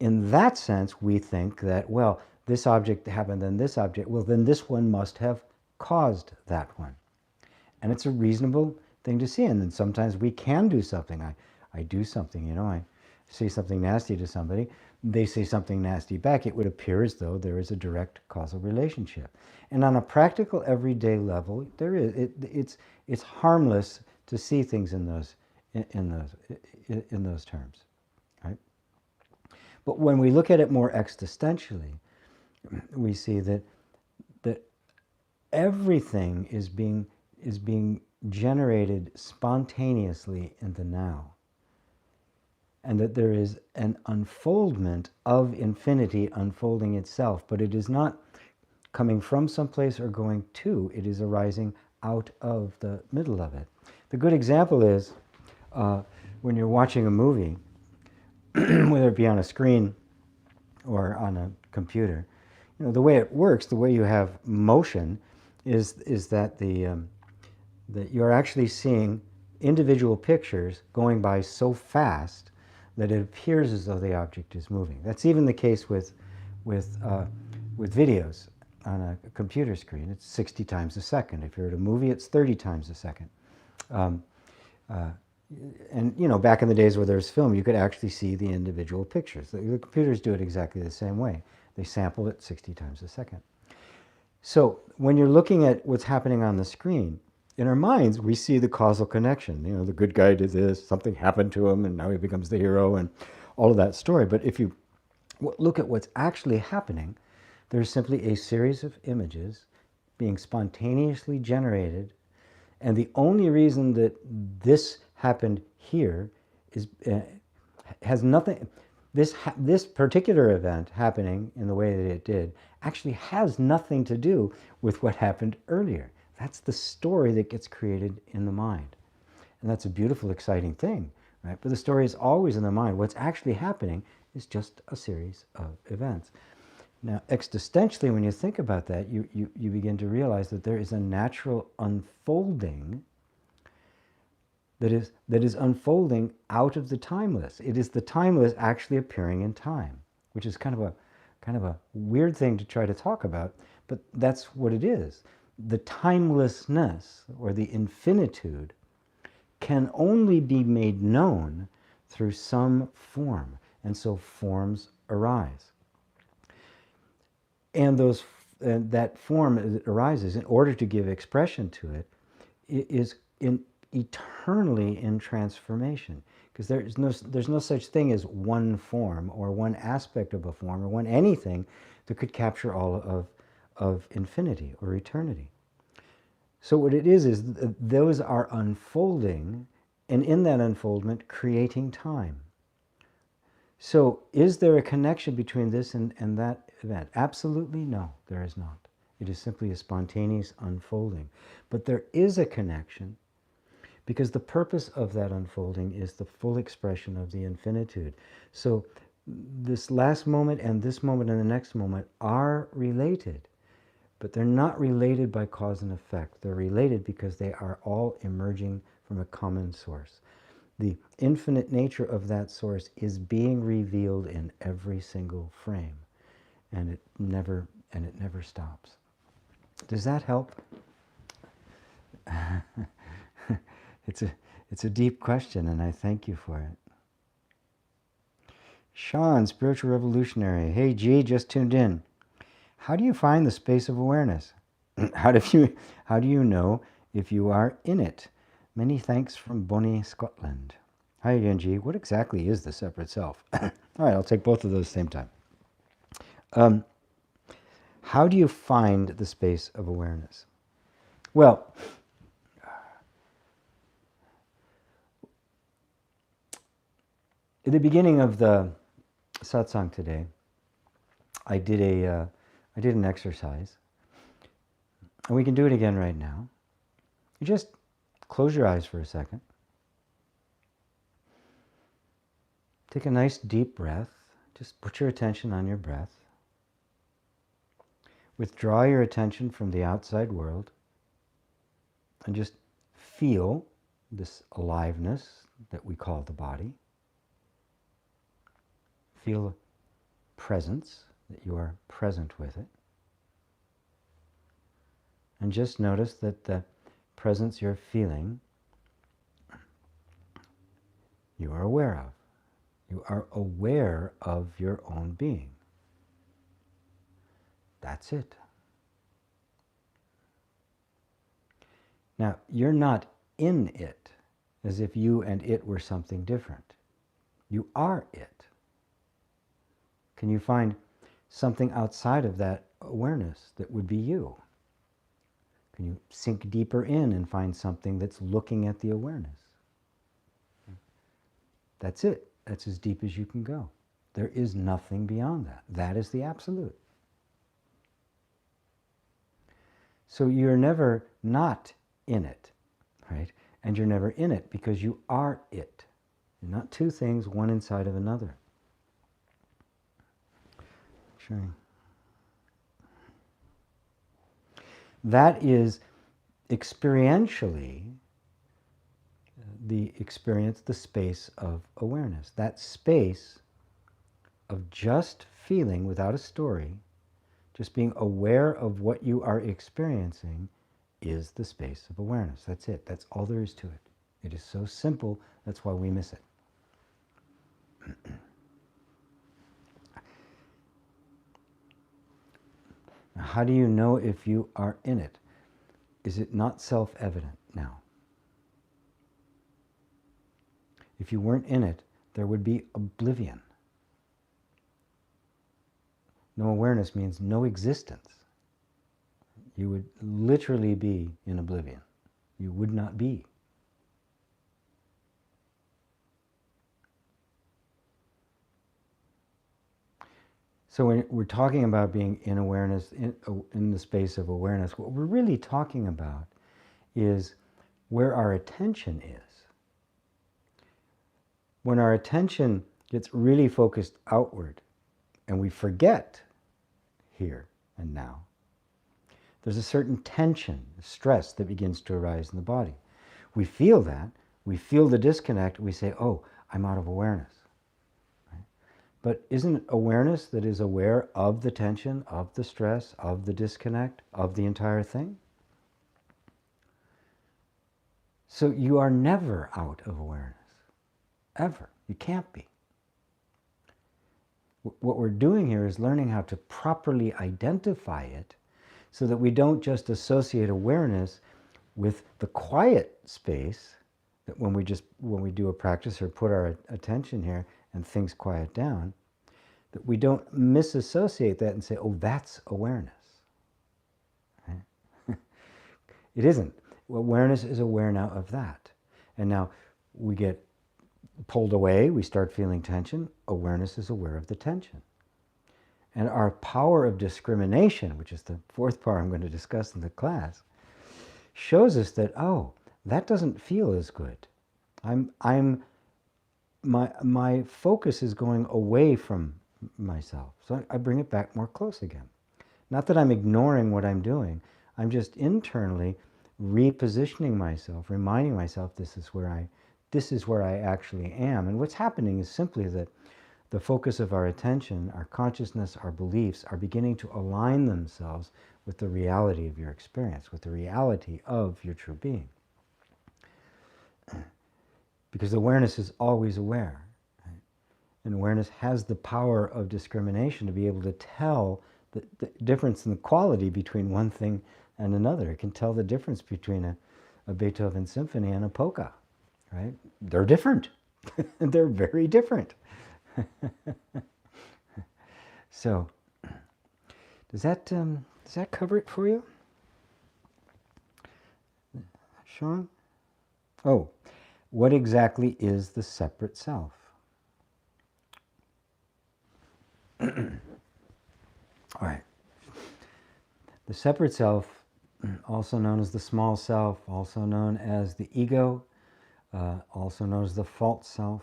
in that sense, we think that, well, this object happened, then this object, well, then this one must have caused that one. And it's a reasonable thing to see. And then sometimes we can do something. I do something, I say something nasty to somebody, they say something nasty back. It would appear as though there is a direct causal relationship. And on a practical, everyday level, there is. It's harmless to see things in those terms, right? But when we look at it more existentially, we see that everything is being generated spontaneously in the now, and that there is an unfoldment of infinity unfolding itself, but it is not coming from someplace or going to, it is arising out of the middle of it. The good example is when you're watching a movie, whether it be on a screen or on a computer, the way it works, the way you have motion, is that that you're actually seeing individual pictures going by so fast that it appears as though the object is moving. That's even the case with videos on a computer screen. It's 60 times a second. If you're at a movie, it's 30 times a second. And back in the days where there's film, you could actually see the individual pictures. The computers do it exactly the same way. They sample it 60 times a second. So when you're looking at what's happening on the screen, in our minds, we see the causal connection. The good guy did this, something happened to him, and now he becomes the hero, and all of that story. But if you look at what's actually happening, there's simply a series of images being spontaneously generated, and the only reason that this happened here is has nothing. This particular event happening in the way that it did actually has nothing to do with what happened earlier. That's the story that gets created in the mind. And that's a beautiful, exciting thing, right? But the story is always in the mind. What's actually happening is just a series of events. Now, existentially, when you think about that, you begin to realize that there is a natural unfolding that is unfolding out of the timeless. It is the timeless actually appearing in time, which is kind of a weird thing to try to talk about, but that's what it is. The timelessness, or the infinitude, can only be made known through some form, and so forms arise. And that form that arises, in order to give expression to it, is eternally in transformation, because there's no such thing as one form or one aspect of a form or one anything that could capture all of infinity or eternity. So what it is those are unfolding, and in that unfoldment creating time. So is there a connection between this and that event? Absolutely no, there is not. It is simply a spontaneous unfolding. But there is a connection, because the purpose of that unfolding is the full expression of the infinitude. So this last moment and this moment and the next moment are related, but they're not related by cause and effect. They're related because they are all emerging from a common source. The infinite nature of that source is being revealed in every single frame, and it never stops. Does that help? It's a deep question, and I thank you for it. Sean, Spiritual Revolutionary. Hey, G, just tuned in. How do you find the space of awareness? How do you know if you are in it? Many thanks from Bonnie, Scotland. Hi again, G. What exactly is the separate self? All right, I'll take both of those same time. How do you find the space of awareness? Well, at the beginning of the satsang today, I did an exercise, and we can do it again right now. You just close your eyes for a second. Take a nice deep breath. Just put your attention on your breath. Withdraw your attention from the outside world and just feel this aliveness that we call the body. Feel presence, that you are present with it. And just notice that the presence you're feeling, you are aware of. You are aware of your own being. That's it. Now, you're not in it as if you and it were something different. You are it. Can you find something outside of that awareness that would be you? Can you sink deeper in and find something that's looking at the awareness? That's it. That's as deep as you can go. There is nothing beyond that. That is the absolute. So you're never not in it, right? And you're never in it because you are it. You're not two things, one inside of another. Sure. That is experientially the experience, the space of awareness. That space of just feeling without a story, just being aware of what you are experiencing is the space of awareness. That's it. That's all there is to it. It is so simple, that's why we miss it. How do you know if you are in it? Is it not self-evident now? If you weren't in it, there would be oblivion. No awareness means no existence. You would literally be in oblivion. You would not be. So when we're talking about being in awareness, in the space of awareness, what we're really talking about is where our attention is. When our attention gets really focused outward and we forget here and now, there's a certain tension, stress that begins to arise in the body. We feel that, we feel the disconnect, we say, oh, I'm out of awareness. Right? But isn't it awareness that is aware of the tension, of the stress, of the disconnect, of the entire thing? So you are never out of awareness. Ever. You can't be. What we're doing here is learning how to properly identify it so that we don't just associate awareness with the quiet space that when we do a practice or put our attention here and things quiet down, that we don't misassociate that and say, oh, that's awareness. Right? It isn't. Awareness is aware now of that. And now we get pulled away, we start feeling tension. Awareness is aware of the tension. And our power of discrimination, which is the fourth part I'm going to discuss in the class, shows us that, oh, that doesn't feel as good. My focus is going away from myself. So I bring it back more close again. Not that I'm ignoring what I'm doing. I'm just internally repositioning myself, reminding myself this is where I actually am. And what's happening is simply that the focus of our attention, our consciousness, our beliefs are beginning to align themselves with the reality of your experience, with the reality of your true being. Because awareness is always aware. Right? And awareness has the power of discrimination to be able to tell the difference in the quality between one thing and another. It can tell the difference between a Beethoven symphony and a polka. Right? They're different. They're very different. So, does that cover it for you, Sean? Oh, what exactly is the separate self? All right. The separate self, also known as the small self, also known as the ego, also known as the false self,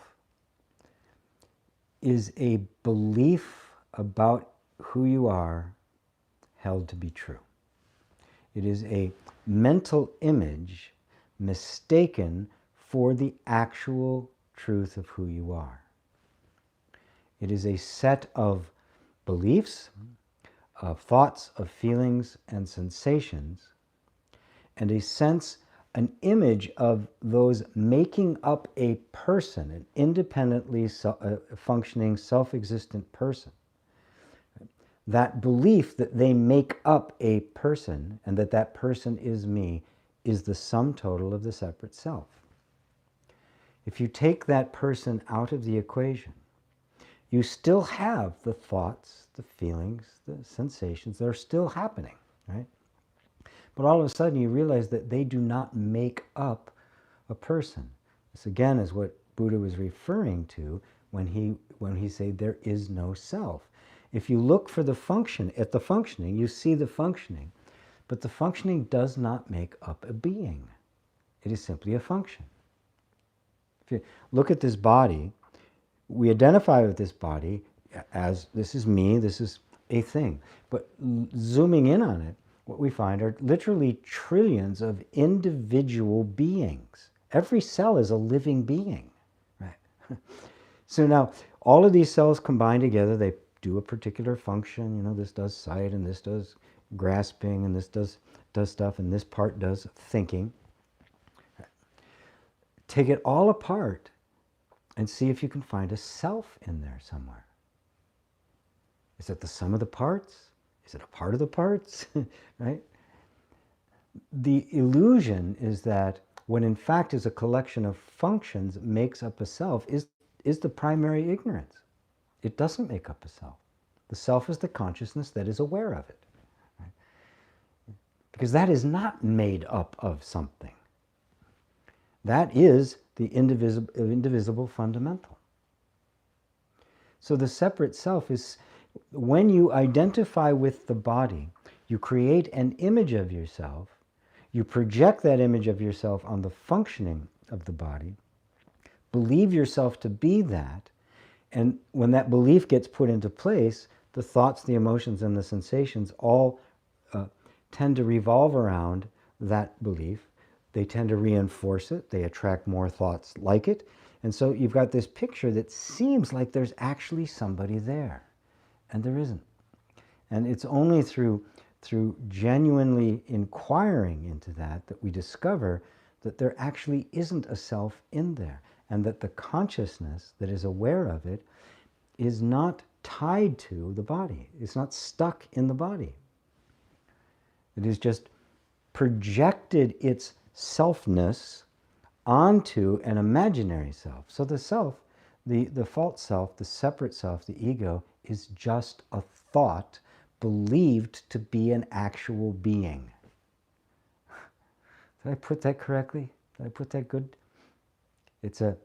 is a belief about who you are held to be true. It is a mental image mistaken for the actual truth of who you are. It is a set of beliefs, of thoughts, of feelings and sensations, and a sense, an image of those making up a person, an independently functioning, self-existent person. That belief that they make up a person and that that person is me is the sum total of the separate self. If you take that person out of the equation, you still have the thoughts, the feelings, the sensations that are still happening, right? But all of a sudden you realize that they do not make up a person. This again is what Buddha was referring to when he said there is no self. If you look for the function, at the functioning, you see the functioning, but the functioning does not make up a being. It is simply a function. If you look at this body, we identify with this body as this is me, this is a thing. But zooming in on it, what we find are literally trillions of individual beings. Every cell is a living being. Right? So now, all of these cells combine together, they do a particular function. You know, this does sight, and this does grasping, and this does stuff, and this part does thinking. Take it all apart and see if you can find a self in there somewhere. Is it the sum of the parts? Is it a part of the parts? Right? The illusion is that what in fact is a collection of functions makes up a self is the primary ignorance. It doesn't make up a self. The self is the consciousness that is aware of it. Right? Because that is not made up of something. That is the indivisible fundamental. So the separate self is, when you identify with the body, you create an image of yourself, you project that image of yourself on the functioning of the body, believe yourself to be that, and when that belief gets put into place, the thoughts, the emotions, and the sensations all tend to revolve around that belief. They tend to reinforce it. They attract more thoughts like it. And so you've got this picture that seems like there's actually somebody there. And there isn't. And it's only through genuinely inquiring into that we discover that there actually isn't a self in there. And that the consciousness that is aware of it is not tied to the body. It's not stuck in the body. It is just projected its selfness onto an imaginary self. So the self, the false self, the separate self, the ego, is just a thought believed to be an actual being. Did I put that correctly? Did I put that good? It's a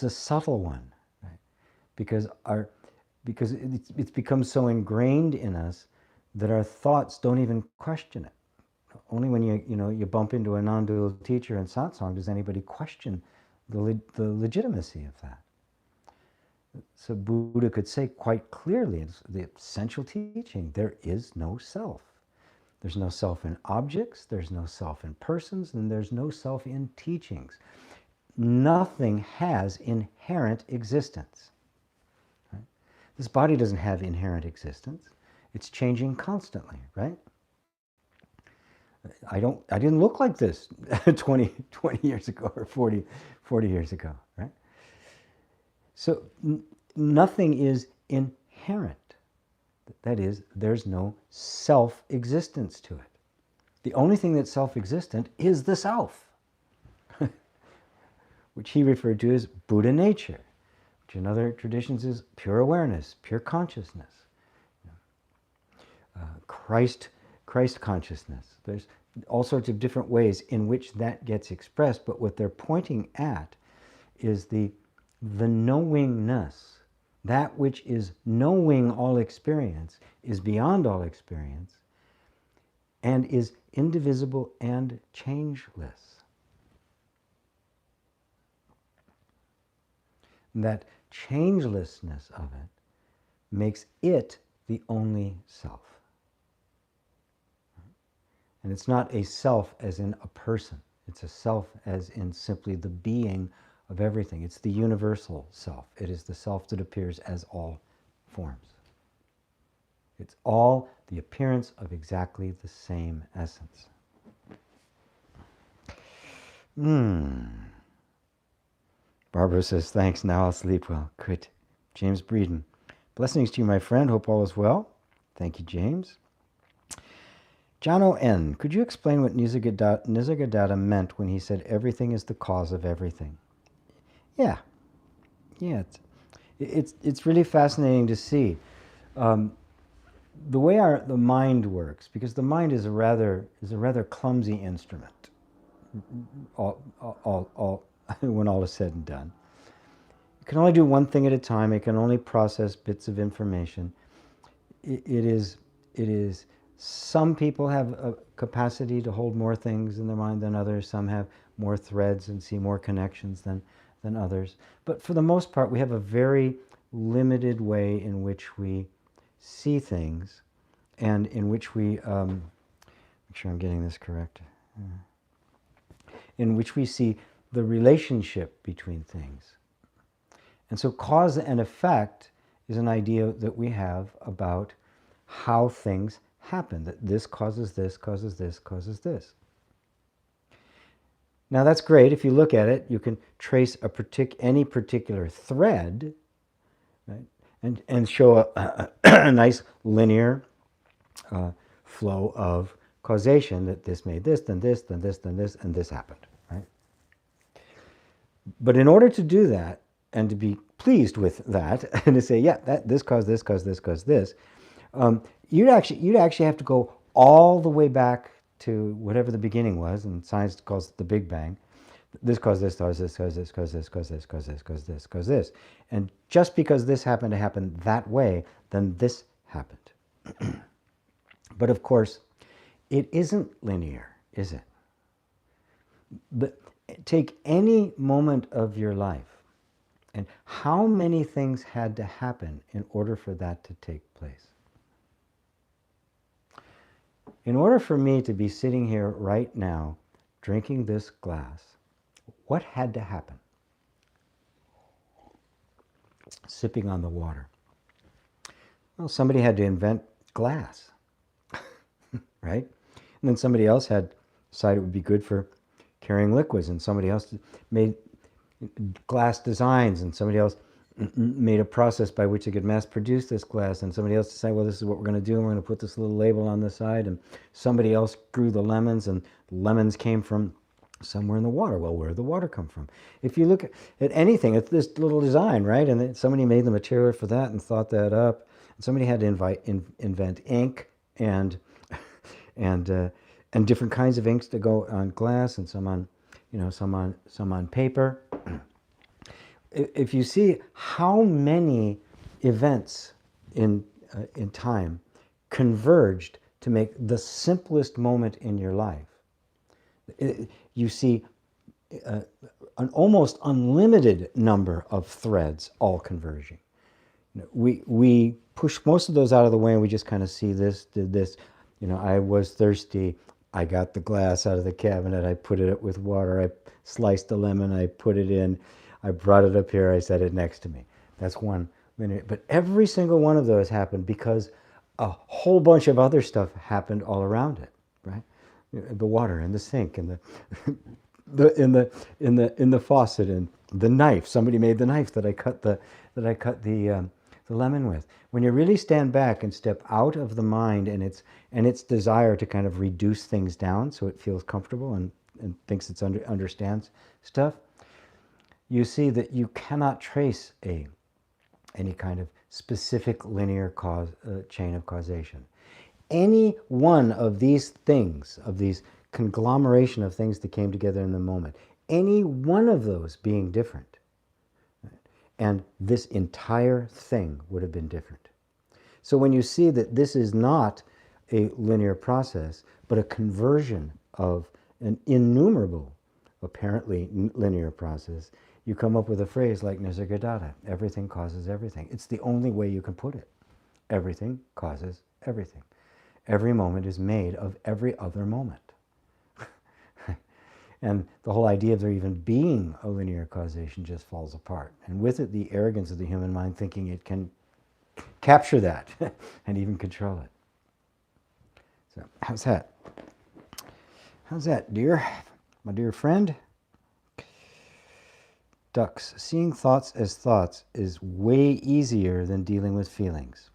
subtle one, right? Because it's become so ingrained in us that our thoughts don't even question it. Only when you bump into a non-dual teacher in satsang does anybody question the legitimacy of that. So Buddha could say quite clearly, it's the essential teaching, there is no self. There's no self in objects, there's no self in persons, and there's no self in teachings. Nothing has inherent existence. Right? This body doesn't have inherent existence. It's changing constantly, right? I didn't look like this 20 years ago or 40 years ago, right? So nothing is inherent. That is, there's no self-existence to it. The only thing that's self-existent is the self, which he referred to as Buddha nature, which in other traditions is pure awareness, pure consciousness, Christ consciousness. There's all sorts of different ways in which that gets expressed, but what they're pointing at is the knowingness. That which is knowing all experience is beyond all experience and is indivisible and changeless. That changelessness of it makes it the only self. And it's not a self as in a person. It's a self as in simply the being of everything. It's the universal self. It is the self that appears as all forms. It's all the appearance of exactly the same essence. Barbara says, thanks, now I'll sleep well. Good. James Breeden. Blessings to you, my friend. Hope all is well. Thank you, James. John O. N., could you explain what Nisargadatta meant when he said everything is the cause of everything? Yeah, it's really fascinating to see the way the mind works, because the mind is a rather clumsy instrument. When all is said and done, it can only do one thing at a time. It can only process bits of information. It is. Some people have a capacity to hold more things in their mind than others. Some have more threads and see more connections than others. But for the most part, we have a very limited way in which we see things and in which we, make sure I'm getting this correct, in which we see the relationship between things. And so cause and effect is an idea that we have about how things happen, that this causes this, causes this, causes this. Now that's great. If you look at it, you can trace any particular thread, right, and show a nice linear flow of causation, that this made this, then this, then this, then this, and this happened, right? But in order to do that, and to be pleased with that, and to say, yeah, this caused this, caused this, caused this, you'd actually have to go all the way back to whatever the beginning was, and science calls it the Big Bang. This caused this, caused this, caused this, caused this, caused this, caused this, caused this, caused this. And just because this happened to happen that way, then this happened. But of course, it isn't linear, is it? But take any moment of your life, and how many things had to happen in order for that to take place? In order for me to be sitting here right now, drinking this glass, what had to happen? Sipping on the water. Well, somebody had to invent glass, right? And then somebody else had decided it would be good for carrying liquids, and somebody else made glass designs, and somebody else made a process by which they could mass produce this glass, and somebody else decided, well, this is what we're going to do, and we're going to put this little label on the side, and somebody else grew the lemons, and lemons came from somewhere in the water. Well, where did the water come from? If you look at anything, it's this little design, right? And somebody made the material for that and thought that up, and somebody had to invent ink and different kinds of inks to go on glass, and some on paper. If you see how many events in time converged to make the simplest moment in your life, you see an almost unlimited number of threads all converging. We push most of those out of the way and we just kind of see this, did this. I was thirsty. I got the glass out of the cabinet. I put it up with water. I sliced a lemon. I put it in. I brought it up here. I set it next to me. That's one linear. But every single one of those happened because a whole bunch of other stuff happened all around it, right? The water and the sink and in the faucet and the knife. Somebody made the knife that I cut the lemon with. When you really stand back and step out of the mind and its desire to kind of reduce things down so it feels comfortable and thinks it understands stuff, you see that you cannot trace any kind of specific linear chain of causation. Any one of these things, of these conglomeration of things that came together in the moment, any one of those being different, and this entire thing would have been different. So when you see that this is not a linear process, but a conversion of an innumerable, apparently linear process, you come up with a phrase like Nisargadatta, everything causes everything. It's the only way you can put it. Everything causes everything. Every moment is made of every other moment. And the whole idea of there even being a linear causation just falls apart. And with it, the arrogance of the human mind thinking it can capture that and even control it. So how's that? How's that, dear? My dear friend? Ducks, seeing thoughts as thoughts is way easier than dealing with feelings.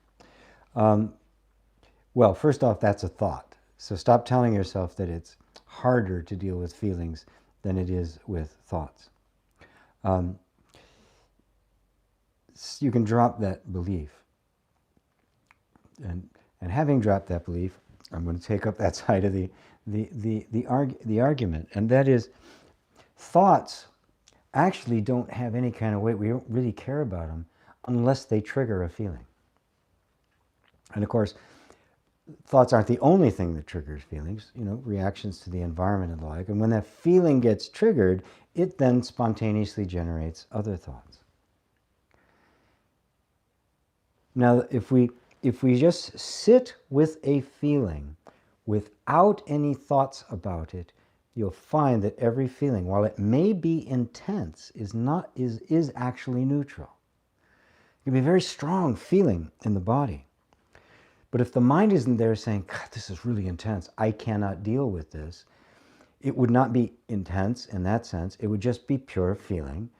Well, first off, that's a thought. So stop telling yourself that it's harder to deal with feelings than it is with thoughts. You can drop that belief. And having dropped that belief, I'm going to take up that side of the argument. And that is, thoughts actually don't have any kind of weight. We don't really care about them unless they trigger a feeling. And of course, thoughts aren't the only thing that triggers feelings, reactions to the environment and the like. And when that feeling gets triggered, it then spontaneously generates other thoughts. Now, if we just sit with a feeling without any thoughts about it, you'll find that every feeling, while it may be intense, is actually neutral. It can be a very strong feeling in the body. But if the mind isn't there saying, God, this is really intense, I cannot deal with this, it would not be intense in that sense. It would just be pure feeling.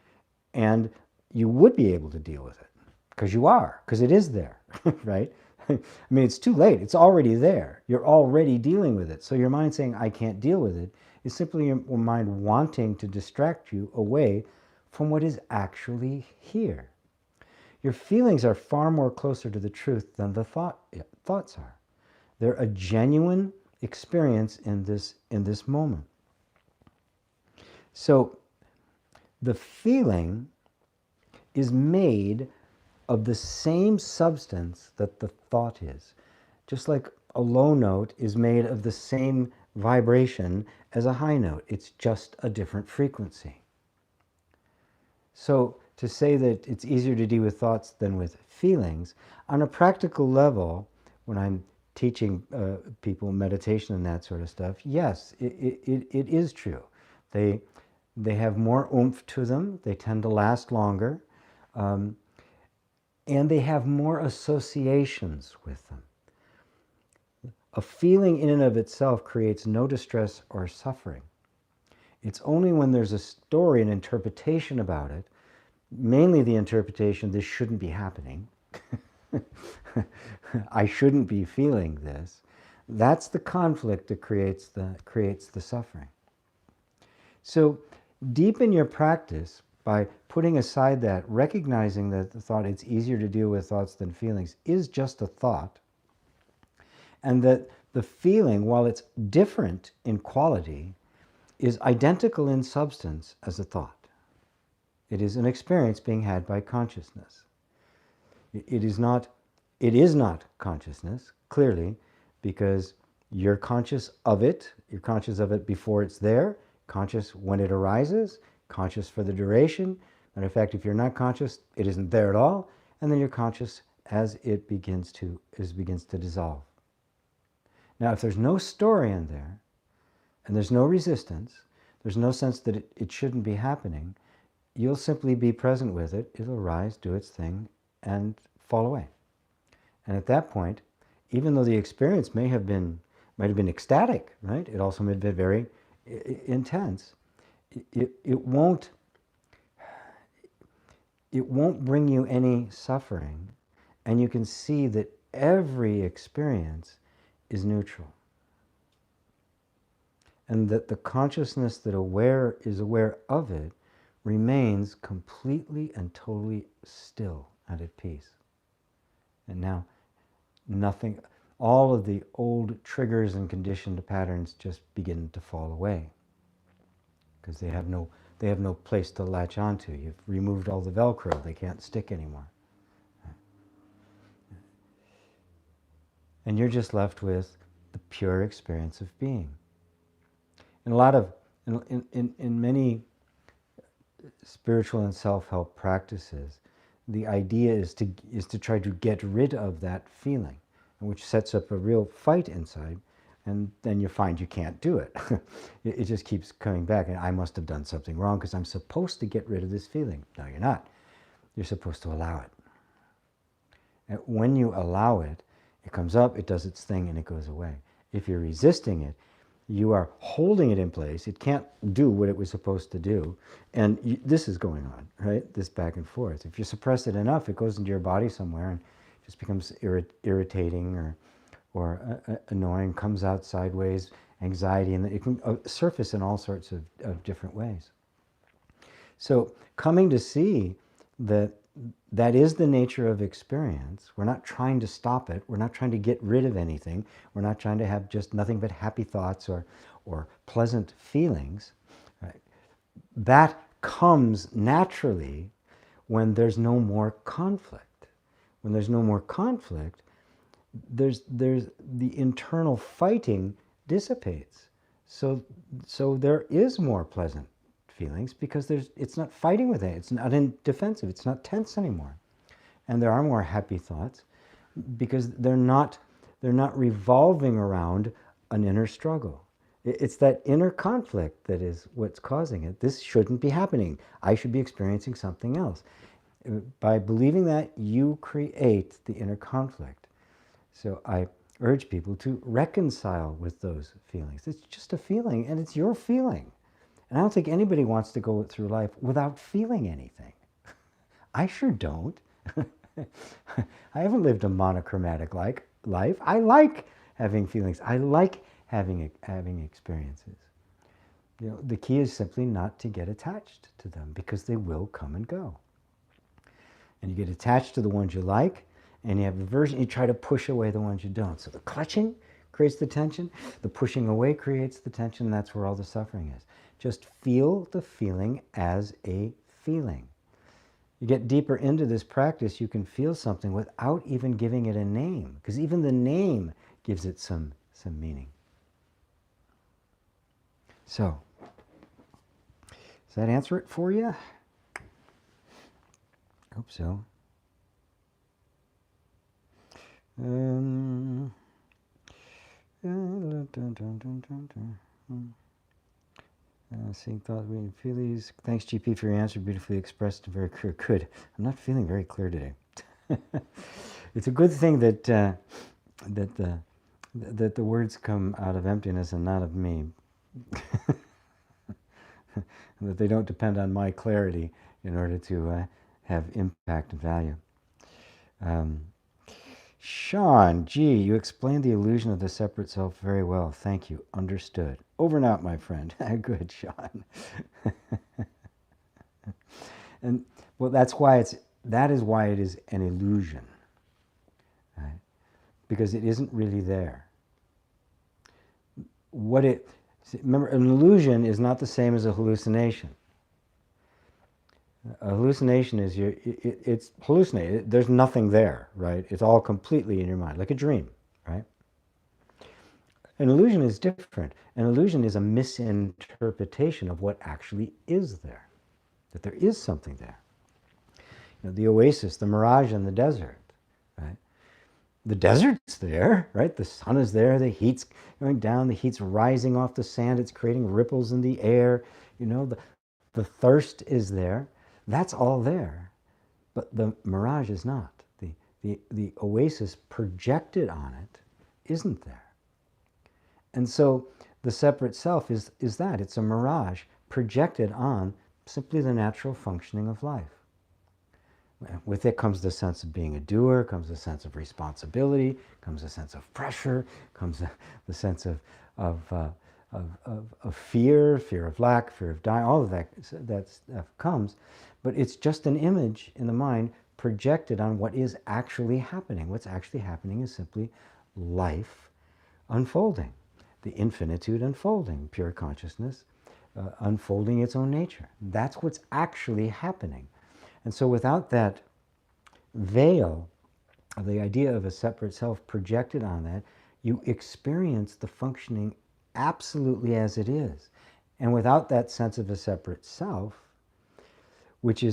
And you would be able to deal with it because it is there, right? I mean, it's too late. It's already there. You're already dealing with it. So your mind saying, I can't deal with it, is simply your mind wanting to distract you away from what is actually here. Your feelings are far more closer to the truth than the thoughts are. They're a genuine experience in this moment. So the feeling is made of the same substance that the thought is. Just like a low note is made of the same vibration as a high note. It's just a different frequency. So to say that it's easier to deal with thoughts than with feelings, on a practical level, when I'm teaching people meditation and that sort of stuff, yes, it is true. They have more oomph to them, they tend to last longer, and they have more associations with them. A feeling in and of itself creates no distress or suffering. It's only when there's a story, an interpretation about it, mainly the interpretation, this shouldn't be happening, I shouldn't be feeling this, that's the conflict that creates the suffering. So deepen your practice by putting aside that, recognizing that the thought, it's easier to deal with thoughts than feelings, is just a thought, and that the feeling, while it's different in quality, is identical in substance as a thought. It is an experience being had by consciousness. It is not consciousness, clearly, because you're conscious of it before it's there, Conscious when it arises, conscious for the duration. Matter of fact, if you're not conscious, it isn't there at all, and then you're conscious as it begins to dissolve. Now, if there's no story in there, and there's no resistance, there's no sense that it shouldn't be happening, you'll simply be present with it. It'll arise, do its thing, and fall away. And at that point, even though the experience might have been ecstatic, right? It also might have been very intense. It won't bring you any suffering, and you can see that every experience is neutral, and that the consciousness that is aware of it remains completely and totally still and at peace. And now nothing, all of the old triggers and conditioned patterns just begin to fall away, because they have no place to latch onto. You've removed all the Velcro, they can't stick anymore. And you're just left with the pure experience of being. In many spiritual and self-help practices, the idea is to try to get rid of that feeling, which sets up a real fight inside, and then you find you can't do it. It just keeps coming back, and I must have done something wrong because I'm supposed to get rid of this feeling. No, you're not. You're supposed to allow it. And when you allow it, it comes up, it does its thing, and it goes away. If you're resisting it, you are holding it in place. It can't do what it was supposed to do. And this is going on, right? This back and forth. If you suppress it enough, it goes into your body somewhere and just becomes irritating or annoying, comes out sideways, anxiety, and it can surface in all sorts of different ways. So coming to see that is the nature of experience. We're not trying to stop it. We're not trying to get rid of anything. We're not trying to have just nothing but happy thoughts or pleasant feelings. Right? That comes naturally when there's no more conflict. When there's no more conflict, there's the internal fighting dissipates. So there is more pleasant feelings because it's not fighting with it. It's not defensive. It's not tense anymore. And there are more happy thoughts because they're not revolving around an inner struggle. It's that inner conflict that is what's causing it. This shouldn't be happening. I should be experiencing something else. By believing that, you create the inner conflict. So I urge people to reconcile with those feelings. It's just a feeling, and it's your feeling. And I don't think anybody wants to go through life without feeling anything. I sure don't. I haven't lived a monochromatic life. I like having feelings. I like having experiences. You know, the key is simply not to get attached to them because they will come and go. And you get attached to the ones you like, and you have aversion. You try to push away the ones you don't. So the clutching creates the tension. The pushing away creates the tension. And that's where all the suffering is. Just feel the feeling as a feeling. You get deeper into this practice, you can feel something without even giving it a name, because even the name gives it some meaning. So, does that answer it for you? I hope so. Seeing thoughts, reading feelings. Thanks, GP, for your answer. Beautifully expressed and very clear. Good. I'm not feeling very clear today. It's a good thing that the words come out of emptiness and not of me. That they don't depend on my clarity in order to have impact and value. Sean, gee, you explained the illusion of the separate self very well. Thank you. Understood. Over and out, my friend. Good, Sean. And well, that is why it is an illusion, right? Because it isn't really there. Remember, an illusion is not the same as a hallucination. A hallucination is it's hallucinated. There's nothing there, right? It's all completely in your mind, like a dream, right? An illusion is different. An illusion is a misinterpretation of what actually is there, that there is something there. You know, the oasis, the mirage in the desert, right? The desert's there, right? The sun is there, the heat's going down, the heat's rising off the sand, it's creating ripples in the air, you know, the thirst is there. That's all there. But the mirage is not. The oasis projected on it isn't there. And so the separate self is that. It's a mirage projected on simply the natural functioning of life. With it comes the sense of being a doer, comes the sense of responsibility, comes a sense of pressure, comes the sense of fear, fear of lack, fear of dying, all of that stuff comes. But it's just an image in the mind projected on what is actually happening. What's actually happening is simply life unfolding, the infinitude unfolding, pure consciousness unfolding its own nature. That's what's actually happening. And so without that veil of the idea of a separate self projected on that, you experience the functioning absolutely as it is. And without that sense of a separate self, which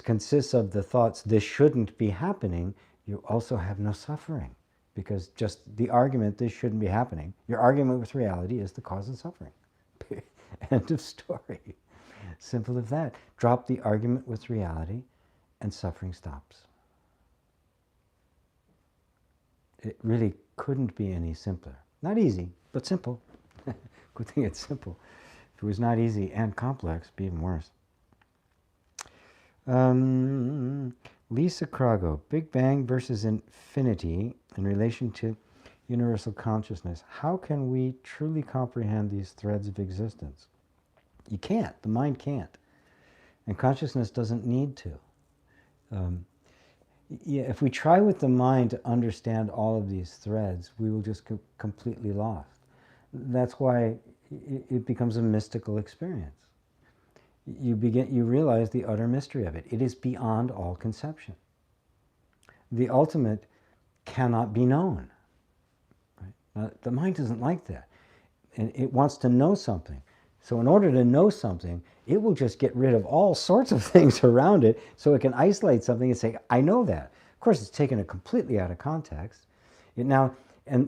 consists of the thoughts, this shouldn't be happening, you also have no suffering. Because just the argument, this shouldn't be happening, your argument with reality is the cause of suffering. End of story. Simple as that. Drop the argument with reality and suffering stops. It really couldn't be any simpler. Not easy, but simple. Good thing it's simple. If it was not easy and complex, it'd be even worse. Lisa Krago, Big Bang versus infinity in relation to universal consciousness. How can we truly comprehend these threads of existence? You can't. The mind can't. And consciousness doesn't need to. If we try with the mind to understand all of these threads, we will just get completely lost. That's why it becomes a mystical experience. You realize the utter mystery of it. It is beyond all conception. The ultimate cannot be known. Right? Now, the mind doesn't like that. And it wants to know something. So in order to know something, it will just get rid of all sorts of things around it so it can isolate something and say, I know that. Of course, it's taken it completely out of context. And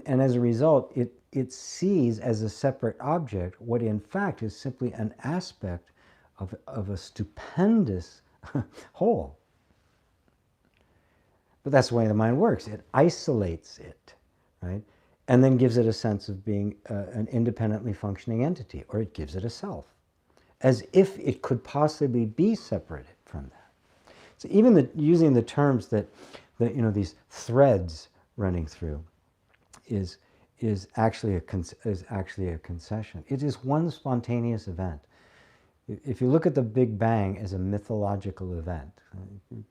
as a result, it sees as a separate object what in fact is simply an aspect of a stupendous whole. But that's the way the mind works. It isolates it, right? And then gives it a sense of being an independently functioning entity, or it gives it a self, as if it could possibly be separated from that. So even using the terms that these threads running through is actually a concession. It is one spontaneous event. If you look at the Big Bang as a mythological event, I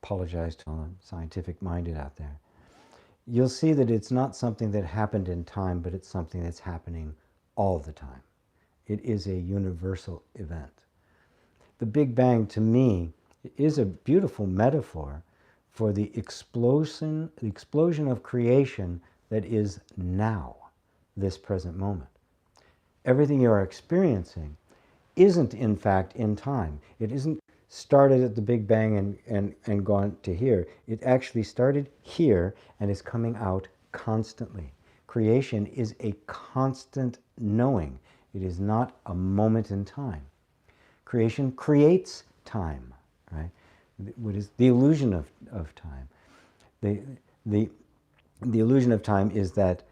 apologize to all the scientific-minded out there, you'll see that it's not something that happened in time, but it's something that's happening all the time. It is a universal event. The Big Bang, to me, is a beautiful metaphor for the explosion of creation that is now, this present moment. Everything you are experiencing isn't, in fact, in time. It isn't started at the Big Bang and gone to here. It actually started here and is coming out constantly. Creation is a constant knowing. It is not a moment in time. Creation creates time, right? What is the illusion of time? The illusion of time is that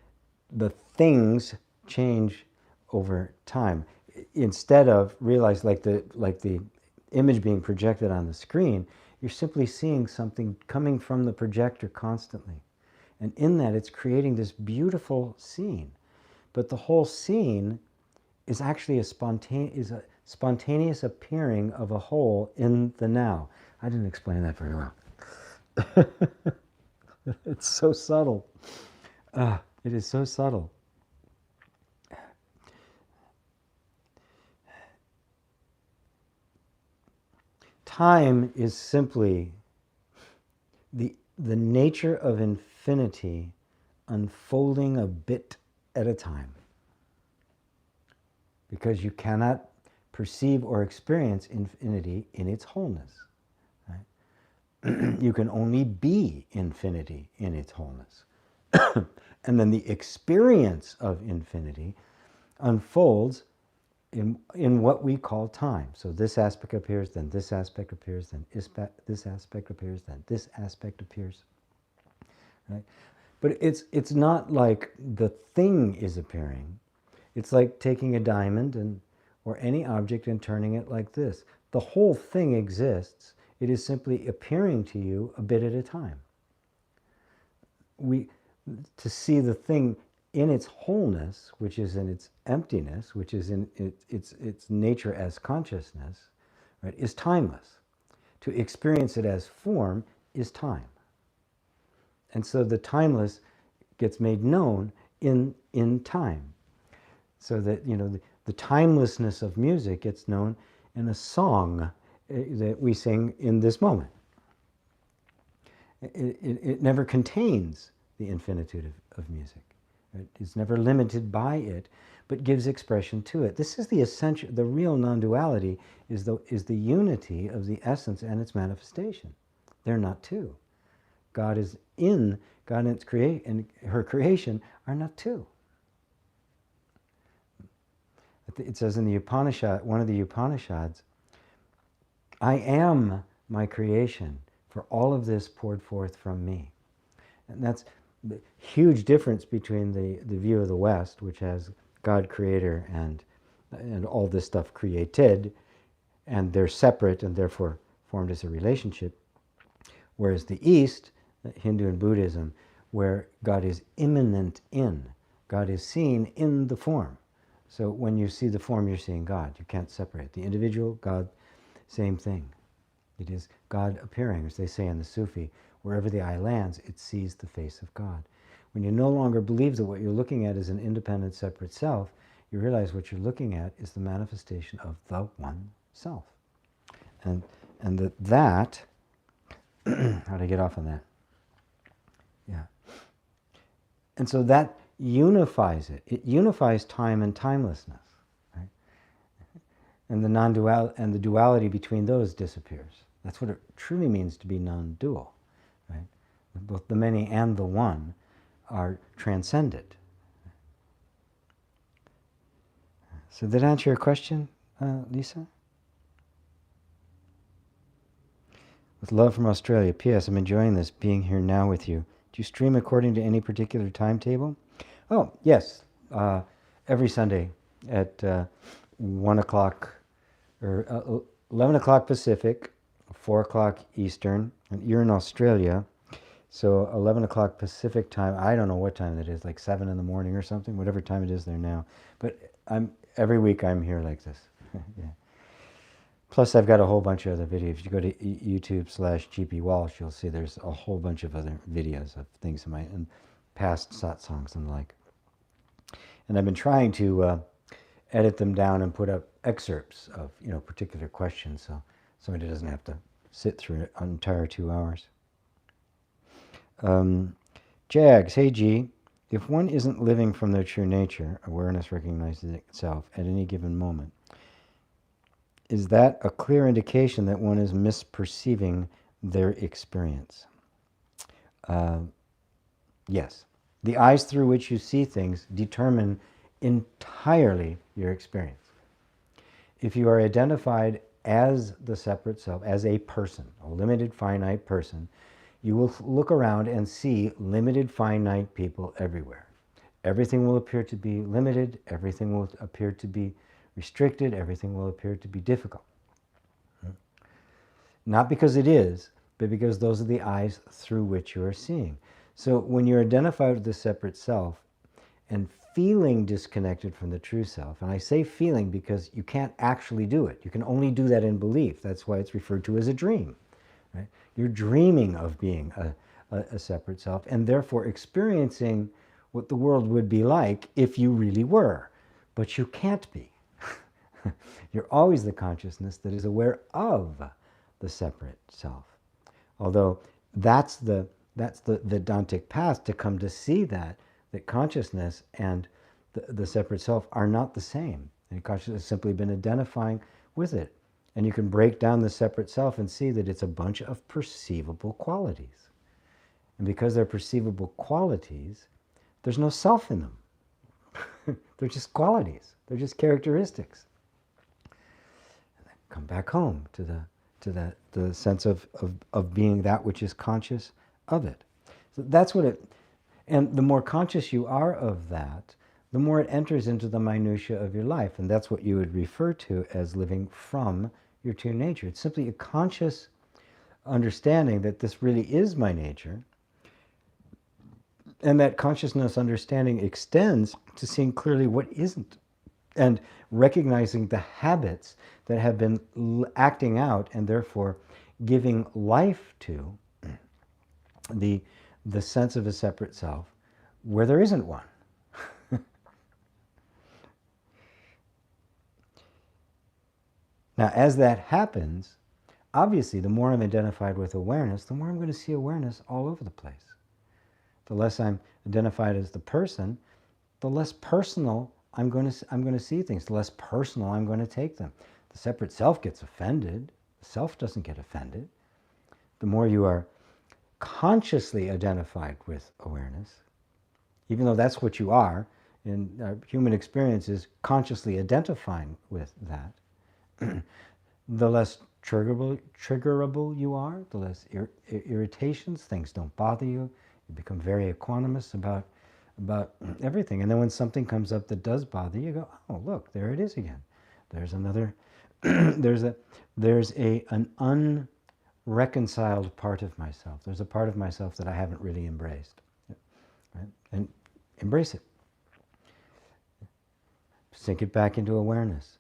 the things change over time. Instead of realize like the image being projected on the screen, you're simply seeing something coming from the projector constantly. And in that, it's creating this beautiful scene. But the whole scene is actually a spontaneous appearing of a whole in the now. I didn't explain that very well. It's so subtle. It is so subtle. Time is simply the nature of infinity unfolding a bit at a time. because you cannot perceive or experience infinity in its wholeness. Right? You can only be infinity in its wholeness. And then the experience of infinity unfolds in what we call time. So this aspect appears, then this aspect appears, then this aspect appears, then this aspect appears. Right? But it's not like the thing is appearing. It's like taking a diamond or any object and turning it like this. The whole thing exists. It is simply appearing to you a bit at a time. To see the thing in its wholeness, which is in its emptiness, which is in its nature as consciousness, right, is timeless. To experience it as form is time. And so the timeless gets made known in time. So that, the timelessness of music gets known in a song that we sing in this moment. It never contains the infinitude of music. Right? It's never limited by it, but gives expression to it. This is the essential, the real non-duality is the unity of the essence and its manifestation. They're not two. God and her creation are not two. It says in the Upanishad, one of the Upanishads, I am my creation, for all of this poured forth from me. And that's the huge difference between the view of the West, which has God creator and all this stuff created, and they're separate and therefore formed as a relationship. Whereas the East, Hindu and Buddhism, where God is immanent in, God is seen in the form. So when you see the form, you're seeing God. You can't separate. The individual, God, same thing. It is God appearing, as they say in the Sufi, wherever the eye lands, it sees the face of God. When you no longer believe that what you're looking at is an independent, separate self, you realize what you're looking at is the manifestation of the one self. And that how to get off on that? Yeah. And so that unifies it. It unifies time and timelessness. Right? And the duality between those disappears. That's what it truly means to be non-dual. Right? Both the many and the one are transcended. So did that answer your question, Lisa? With love from Australia. P.S. I'm enjoying this, being here now with you. Do you stream according to any particular timetable? Oh, yes. Every Sunday at 1 o'clock, or 11 o'clock Pacific, 4 o'clock Eastern. And you're in Australia, so 11 o'clock Pacific time. I don't know what time it is, like 7 in the morning or something, whatever time it is there now. But every week I'm here like this. Yeah. Plus, I've got a whole bunch of other videos. If you go to YouTube/GP Walsh, you'll see there's a whole bunch of other videos of things in past satsangs and the like. And I've been trying to edit them down and put up excerpts of particular questions, so somebody doesn't have to sit through an entire 2 hours. Jags, hey G, if one isn't living from their true nature, awareness recognizes itself at any given moment. Is that a clear indication that one is misperceiving their experience? Yes. The eyes through which you see things determine entirely your experience. If you are identified as the separate self, as a person, a limited, finite person, you will look around and see limited, finite people everywhere. Everything will appear to be limited, everything will appear to be restricted, everything will appear to be difficult. Not because it is, but because those are the eyes through which you are seeing. So when you're identified with the separate self and feeling disconnected from the true self, and I say feeling because you can't actually do it. You can only do that in belief. That's why it's referred to as a dream. Right? You're dreaming of being a separate self and therefore experiencing what the world would be like if you really were. But you can't be. You're always the consciousness that is aware of the separate self. Although that's the Vedantic path to come to see that consciousness and the separate self are not the same. And consciousness has simply been identifying with it. And you can break down the separate self and see that it's a bunch of perceivable qualities. And because they're perceivable qualities, there's no self in them. They're just qualities. They're just characteristics. And then come back home to the sense of being that which is conscious of it. So that's what it... And the more conscious you are of that, the more it enters into the minutiae of your life. And that's what you would refer to as living from your true nature. It's simply a conscious understanding that this really is my nature. And that consciousness understanding extends to seeing clearly what isn't. And recognizing the habits that have been acting out and therefore giving life to the sense of a separate self where there isn't one. Now, as that happens, obviously, the more I'm identified with awareness, the more I'm going to see awareness all over the place. The less I'm identified as the person, the less personal I'm going to see things. The less personal I'm going to take them. The separate self gets offended. The self doesn't get offended. The more you are consciously identified with awareness, even though that's what you are, and human experience is consciously identifying with that, the less triggerable you are, the less irritations, things don't bother you. You become very equanimous about everything. And then when something comes up that does bother you, you go, oh, look, there it is again. There's another, there's an unreconciled part of myself. There's a part of myself that I haven't really embraced. Right? And embrace it. Sink it back into awareness.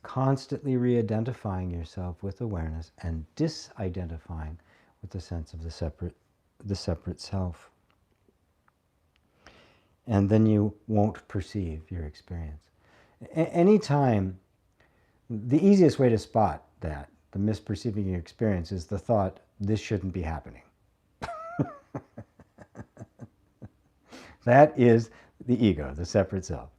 Constantly re-identifying yourself with awareness and disidentifying with the sense of the separate self. And then you won't perceive your experience. Anytime, the easiest way to spot that, the misperceiving your experience, is the thought, this shouldn't be happening. That is the ego, the separate self,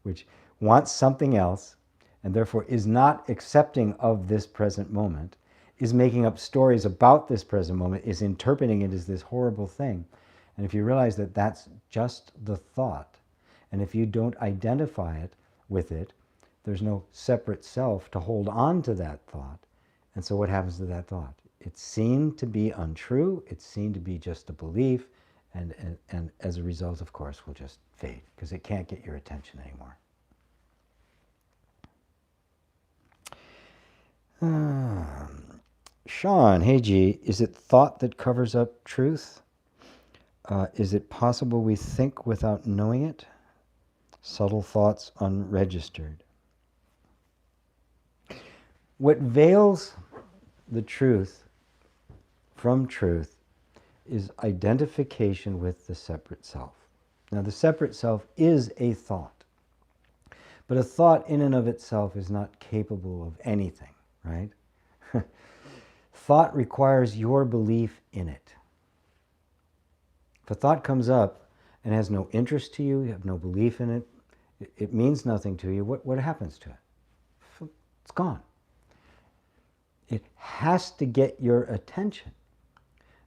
which wants something else and therefore is not accepting of this present moment, is making up stories about this present moment, is interpreting it as this horrible thing. And if you realize that that's just the thought, and if you don't identify it with it, there's no separate self to hold on to that thought. And so what happens to that thought? It's seen to be untrue, it's seen to be just a belief, and as a result, of course, will just fade, because it can't get your attention anymore. Sean, hey G, is it thought that covers up truth? Is it possible we think without knowing it? Subtle thoughts unregistered. What veils the truth from truth is identification with the separate self. Now, the separate self is a thought, but a thought in and of itself is not capable of anything. Right? Thought requires your belief in it. If a thought comes up and has no interest to you, you have no belief in it, it means nothing to you, what happens to it? It's gone. It has to get your attention.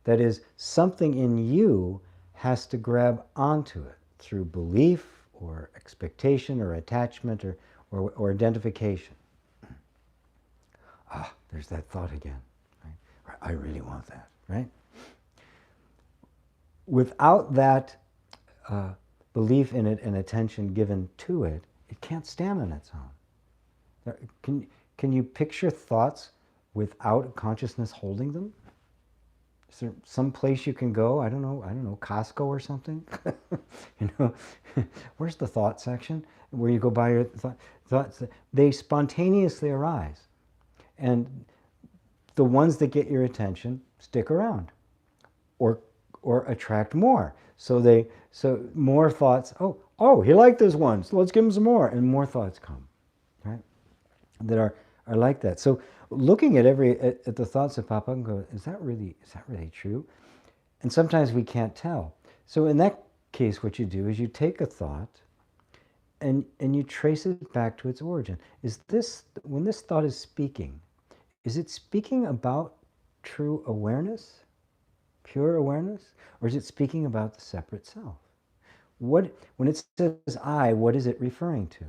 That is, something in you has to grab onto it through belief or expectation or attachment or identification. Ah, there's that thought again. Right? I really want that, right? Without that belief in it and attention given to it, it can't stand on its own. Can you picture thoughts without consciousness holding them? Is there some place you can go? I don't know, Costco or something? Where's the thought section? Where you go buy your thoughts. They spontaneously arise. And the ones that get your attention stick around or attract more. So more thoughts, oh, he liked this one, so let's give him some more. And more thoughts come, right? That are like that. So looking at the thoughts that pop up and go, is that really true? And sometimes we can't tell. So in that case, what you do is you take a thought and you trace it back to its origin. Is this, when this thought is speaking, is it speaking about true awareness, pure awareness, or is it speaking about the separate self? What, when it says I, what is it referring to?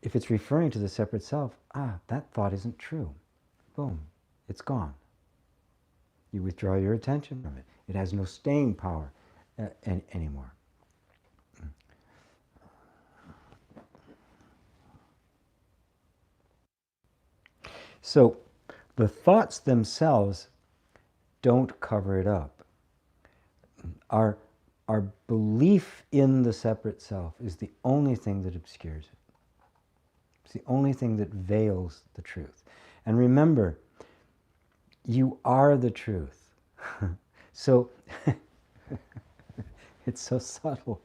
If it's referring to the separate self, that thought isn't true. Boom, it's gone. You withdraw your attention from it. It has no staying power anymore. So the thoughts themselves don't cover it up. Our belief in the separate self is the only thing that obscures it. It's the only thing that veils the truth. And remember, you are the truth. So it's so subtle.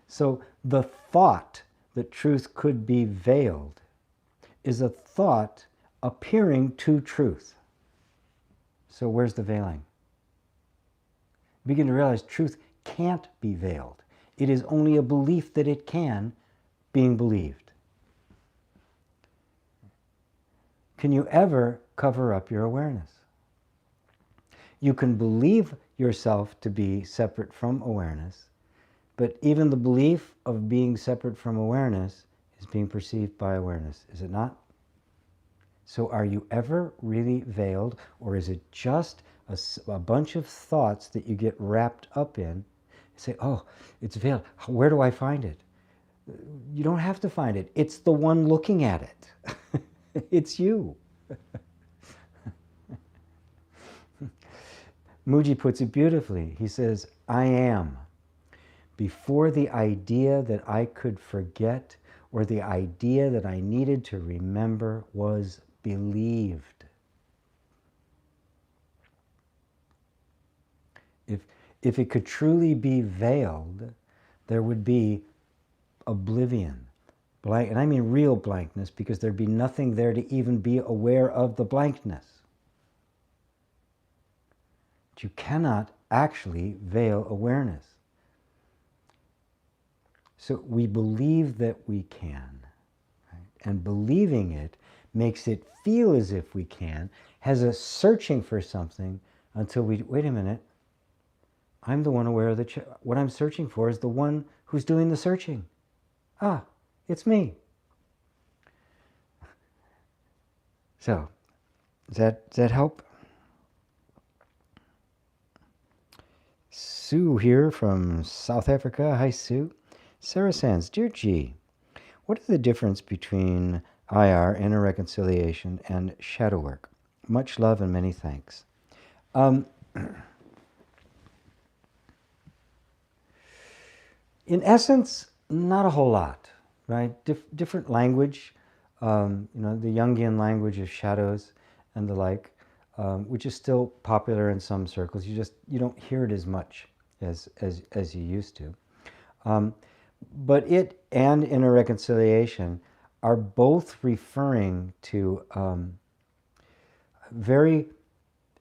So the thought that truth could be veiled is a thought appearing to truth. So where's the veiling? Begin to realize truth can't be veiled. It is only a belief that it can being believed. Can you ever cover up your awareness? You can believe yourself to be separate from awareness, but even the belief of being separate from awareness is being perceived by awareness, is it not? So are you ever really veiled, or is it just a bunch of thoughts that you get wrapped up in? You say, oh, it's veiled. Where do I find it? You don't have to find it. It's the one looking at it. It's you. Muji puts it beautifully. He says, I am. Before the idea that I could forget or the idea that I needed to remember was believed. If it could truly be veiled, there would be oblivion. Blank, and I mean real blankness, because there'd be nothing there to even be aware of the blankness. But you cannot actually veil awareness. So we believe that we can, right? And believing it makes it feel as if we can, has us searching for something until we, wait a minute, I'm the one aware of what I'm searching for is the one who's doing the searching. It's me. So, does that help? Sue here from South Africa. Hi, Sue. Sarah Sands, dear G, what is the difference between IR, inner reconciliation, and shadow work? Much love and many thanks. In essence, not a whole lot, right? Different language, the Jungian language of shadows and the like, which is still popular in some circles. You don't hear it as much as you used to. But it and inner reconciliation are both referring to very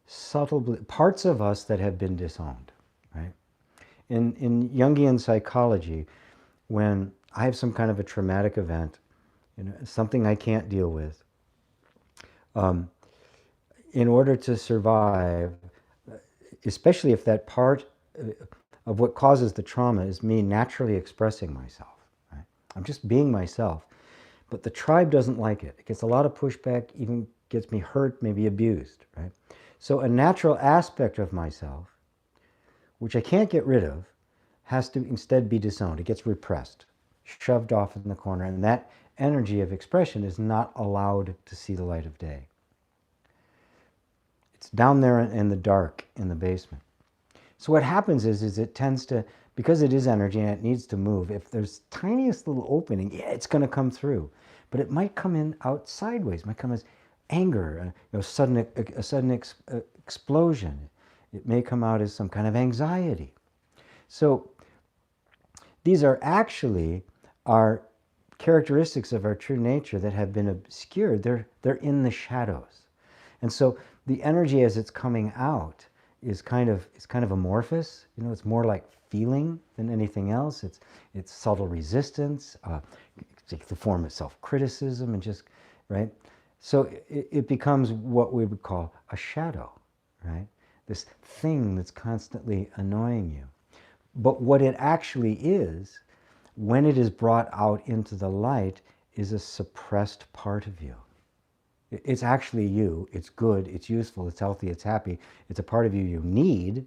subtle parts of us that have been disowned, right? In Jungian psychology, when I have some kind of a traumatic event, something I can't deal with, in order to survive, especially if that part of what causes the trauma is me naturally expressing myself, right? I'm just being myself, but the tribe doesn't like it. It gets a lot of pushback, even gets me hurt, maybe abused, right? So a natural aspect of myself, which I can't get rid of, has to instead be disowned. It gets repressed, shoved off in the corner, and that energy of expression is not allowed to see the light of day. It's down there in the dark in the basement. So what happens is it tends to, because it is energy and it needs to move, if there's tiniest little opening, it's going to come through. But it might come in out sideways. It might come as anger, a sudden explosion. It may come out as some kind of anxiety. So these are actually our characteristics of our true nature that have been obscured. They're in the shadows. And so the energy as it's coming out is kind of amorphous. It's more like feeling than anything else. It's subtle resistance. It's the form of self-criticism and just, right? So it becomes what we would call a shadow, right? This thing that's constantly annoying you. But what it actually is, when it is brought out into the light, is a suppressed part of you. It's actually you. It's good. It's useful. It's healthy. It's happy. It's a part of you you need,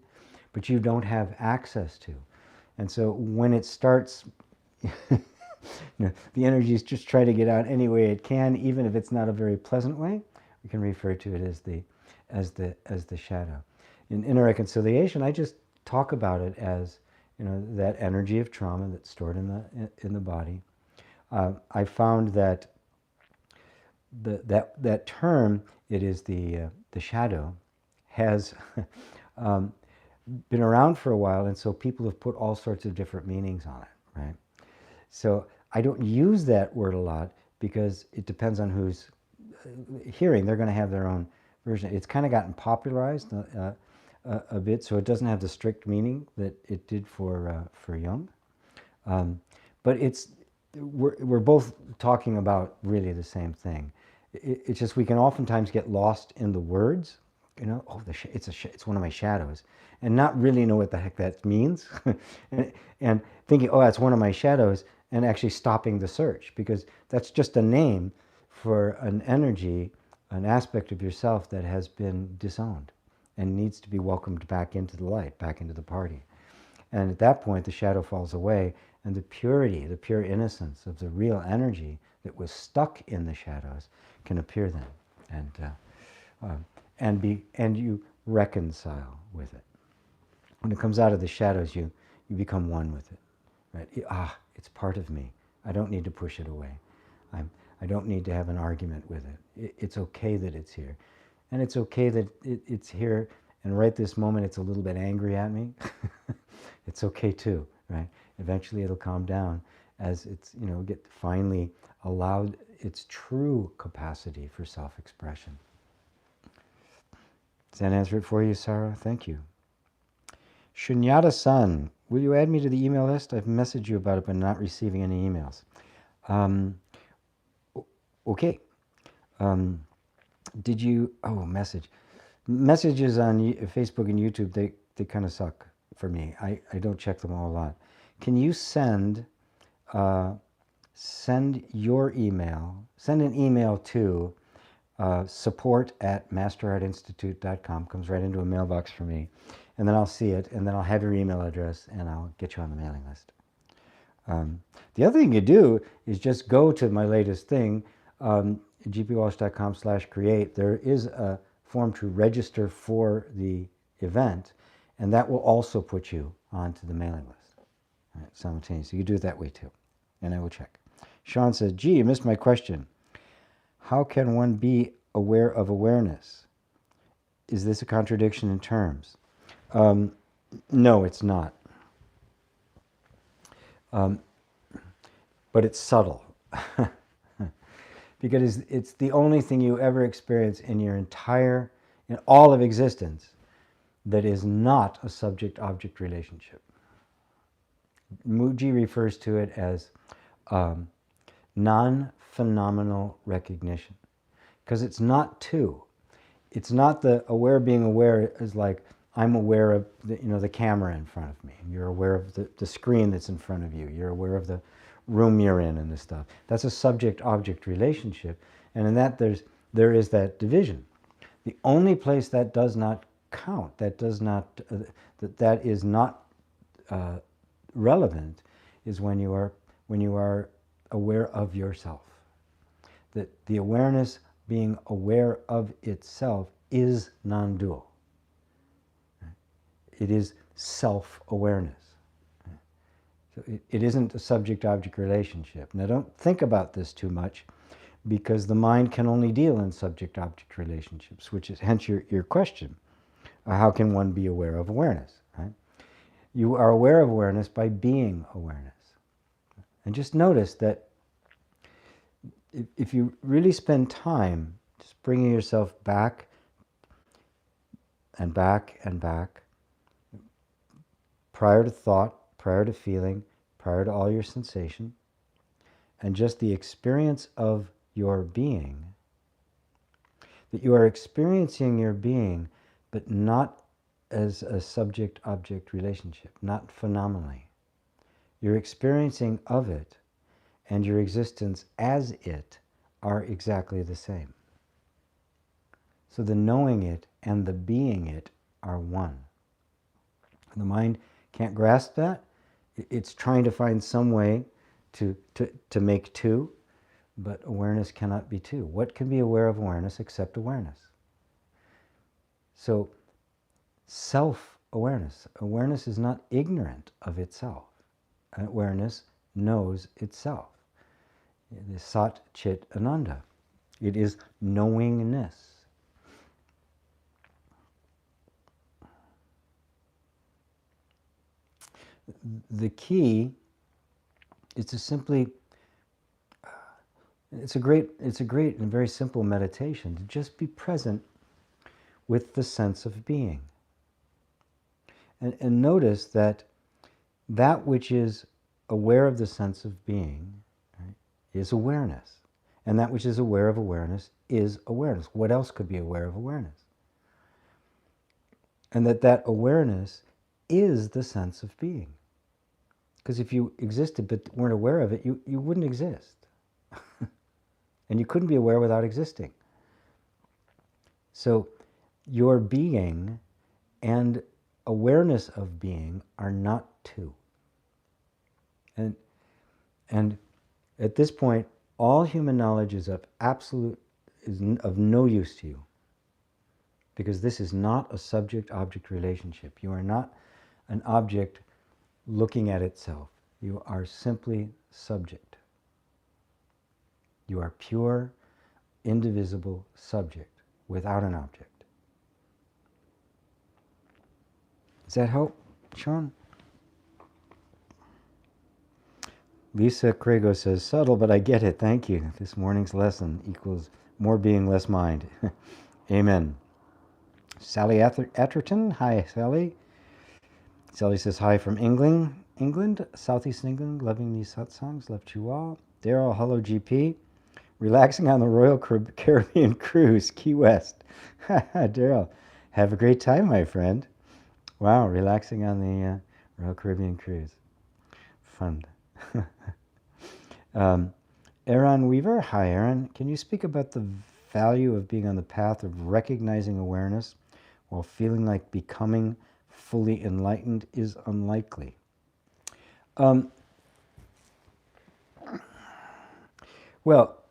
but you don't have access to. And so when it starts, the energies just try to get out any way it can, even if it's not a very pleasant way. We can refer to it as the shadow. In inner reconciliation, I just talk about it as that energy of trauma that's stored in the body. I found that that term, it is the shadow, has been around for a while, and so people have put all sorts of different meanings on it, right? So I don't use that word a lot because it depends on who's hearing. They're going to have their own version. It's kind of gotten popularized a bit, so it doesn't have the strict meaning that it did for Jung. But we're both talking about really the same thing. It's just we can oftentimes get lost in the words, it's one of my shadows, and not really know what the heck that means, and thinking, oh, that's one of my shadows, and actually stopping the search, because that's just a name for an energy, an aspect of yourself that has been disowned and needs to be welcomed back into the light, back into the party. And at that point, the shadow falls away, and the purity, the pure innocence of the real energy that was stuck in the shadows can appear then, and you reconcile with it. When it comes out of the shadows, you become one with it, right? It's part of me. I don't need to push it away. I don't need to have an argument with it. It's okay that it's here, and it's okay that it's here. And right this moment, it's a little bit angry at me. It's okay too, right? Eventually, it'll calm down as it's get finally allowed its true capacity for self-expression. Does that answer it for you, Sarah? Thank you. Shunyata-san, will you add me to the email list? I've messaged you about it, but not receiving any emails. Okay. Did you? Oh, messages on Facebook and YouTube, they kind of suck for me. I don't check them all a lot. Can you send your email, send an email to support@MasterHEARTInstitute.com, comes right into a mailbox for me, and then I'll see it, and then I'll have your email address, and I'll get you on the mailing list. The other thing you do is just go to my latest thing, gpwalsh.com/create. There is a form to register for the event, and that will also put you onto the mailing list, right, simultaneously. You do it that way too, and I will check. Sean says, gee, you missed my question. How can one be aware of awareness? Is this a contradiction in terms? No, it's not. But it's subtle. Because it's the only thing you ever experience in in all of existence, that is not a subject-object relationship. Mooji refers to it as non-phenomenal recognition, because it's not two. It's not the aware being aware is like, I'm aware of the camera in front of me, and you're aware of the screen that's in front of you. You're aware of the room you're in and this stuff. That's a subject-object relationship, and in that there is that division. The only place that does not count, that is not relevant, is when you are aware of yourself. That the awareness being aware of itself is non-dual. It is self-awareness. So it isn't a subject-object relationship. Now don't think about this too much, because the mind can only deal in subject-object relationships, which is hence your question. How can one be aware of awareness? Right? You are aware of awareness by being awareness. And just notice that if you really spend time just bringing yourself back and back and back, prior to thought, prior to feeling, prior to all your sensation, and just the experience of your being, that you are experiencing your being, but not as a subject-object relationship, not phenomenally. Your experiencing of it and your existence as it are exactly the same. So the knowing it and the being it are one. The mind can't grasp that. It's trying to find some way to make two, but awareness cannot be two. What can be aware of awareness except awareness? So self-awareness. Awareness is not ignorant of itself. Awareness knows itself. It is Sat Chit Ananda. It is knowingness. The key is to simply, it's a great and very simple meditation, to just be present with the sense of being. And notice that which is aware of the sense of being, right, is awareness. And that which is aware of awareness is awareness. What else could be aware of awareness? And that awareness is the sense of being. Because if you existed but weren't aware of it, you wouldn't exist. And you couldn't be aware without existing. So your being and awareness of being are not two. And at this point, all human knowledge is of no use to you. Because this is not a subject-object relationship. You are not an object looking at itself. You are simply subject. You are pure, indivisible subject without an object. Does that help, Sean? Lisa Crago says, subtle, but I get it. Thank you. This morning's lesson equals more being, less mind. Amen. Sally Atherton. Hi, Sally. Sally says, hi from England, Southeast England. Loving these satsangs. Love you all. Daryl, hello, GP. Relaxing on the Royal Caribbean cruise, Key West. Daryl, have a great time, my friend. Wow, relaxing on the Royal Caribbean cruise. Fun. Aaron Weaver. Hi, Aaron. Can you speak about the value of being on the path of recognizing awareness while feeling like becoming fully enlightened is unlikely? Well,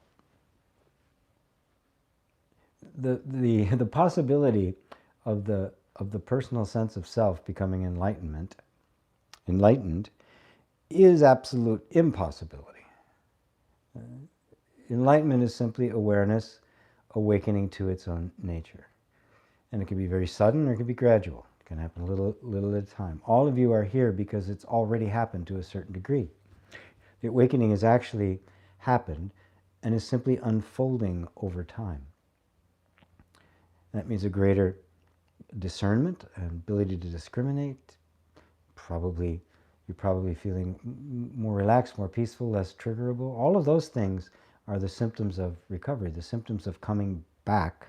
the possibility of the personal sense of self becoming enlightened is absolute impossibility. Enlightenment is simply awareness awakening to its own nature. And it can be very sudden or it can be gradual. It can happen a little at a time. All of you are here because it's already happened to a certain degree. The awakening has actually happened and is simply unfolding over time. That means a greater discernment, an ability to discriminate. You're probably feeling more relaxed, more peaceful, less triggerable. All of those things are the symptoms of recovery, the symptoms of coming back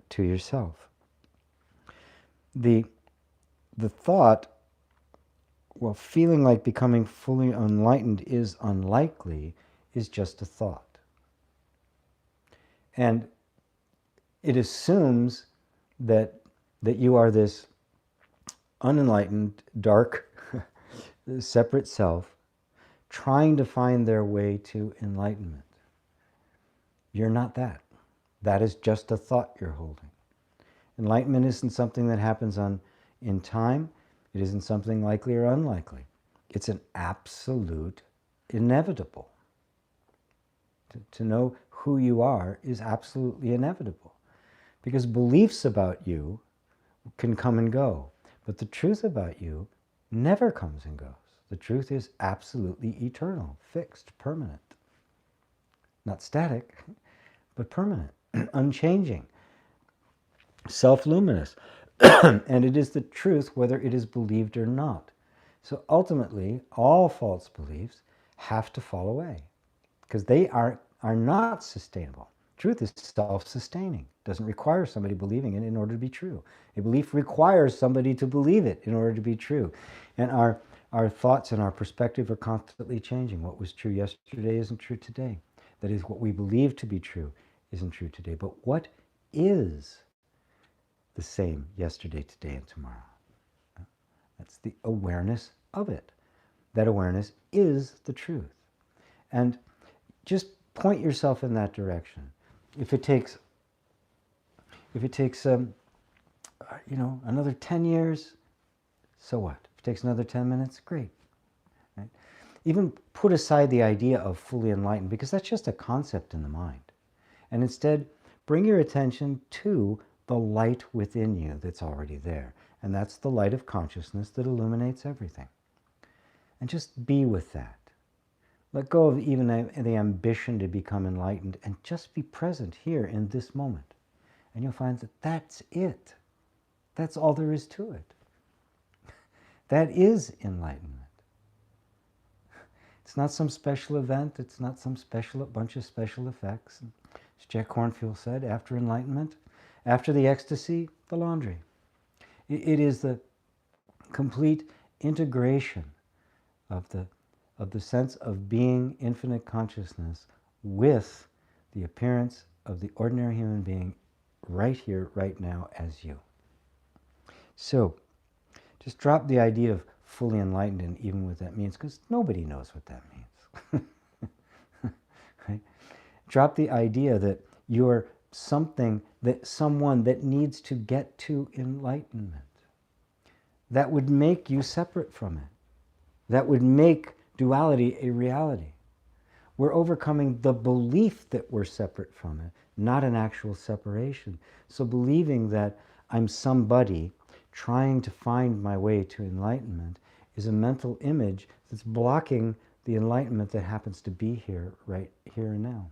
to yourself. The thought, well, feeling like becoming fully enlightened is unlikely, is just a thought. And it assumes that you are this unenlightened, dark, separate self trying to find their way to enlightenment. You're not that. That is just a thought you're holding. Enlightenment isn't something that happens in time. It isn't something likely or unlikely. It's an absolute inevitable. To know who you are is absolutely inevitable. Because beliefs about you can come and go. But the truth about you never comes and goes. The truth is absolutely eternal, fixed, permanent. Not static, but permanent, unchanging, self-luminous. and it is the truth whether it is believed or not. So ultimately, all false beliefs have to fall away because they are not sustainable. Truth is self-sustaining. It doesn't require somebody believing it in order to be true. A belief requires somebody to believe it in order to be true. And our thoughts and our perspective are constantly changing. What was true yesterday isn't true today. That is, what we believe to be true isn't true today. But what is the same yesterday, today, and tomorrow? That's the awareness of it. That awareness is the truth. And just point yourself in that direction. If it takes another 10 years, so what? If it takes another 10 minutes, great. Right? Even put aside the idea of fully enlightened, because that's just a concept in the mind. And instead, bring your attention to the light within you that's already there. And that's the light of consciousness that illuminates everything. And just be with that. Let go of even the ambition to become enlightened and just be present here in this moment. And you'll find that that's it. That's all there is to it. That is enlightenment. It's not some special event. It's not some bunch of special effects. As Jack Kornfield said, after enlightenment, after the ecstasy, the laundry. It is the complete integration of the sense of being infinite consciousness with the appearance of the ordinary human being right here, right now, as you. So, just drop the idea of fully enlightened and even what that means, because nobody knows what that means. Right? Drop the idea that you're someone that needs to get to enlightenment. That would make you separate from it. That would make duality a reality. We're overcoming the belief that we're separate from it, not an actual separation. So believing that I'm somebody trying to find my way to enlightenment is a mental image that's blocking the enlightenment that happens to be here, right here and now.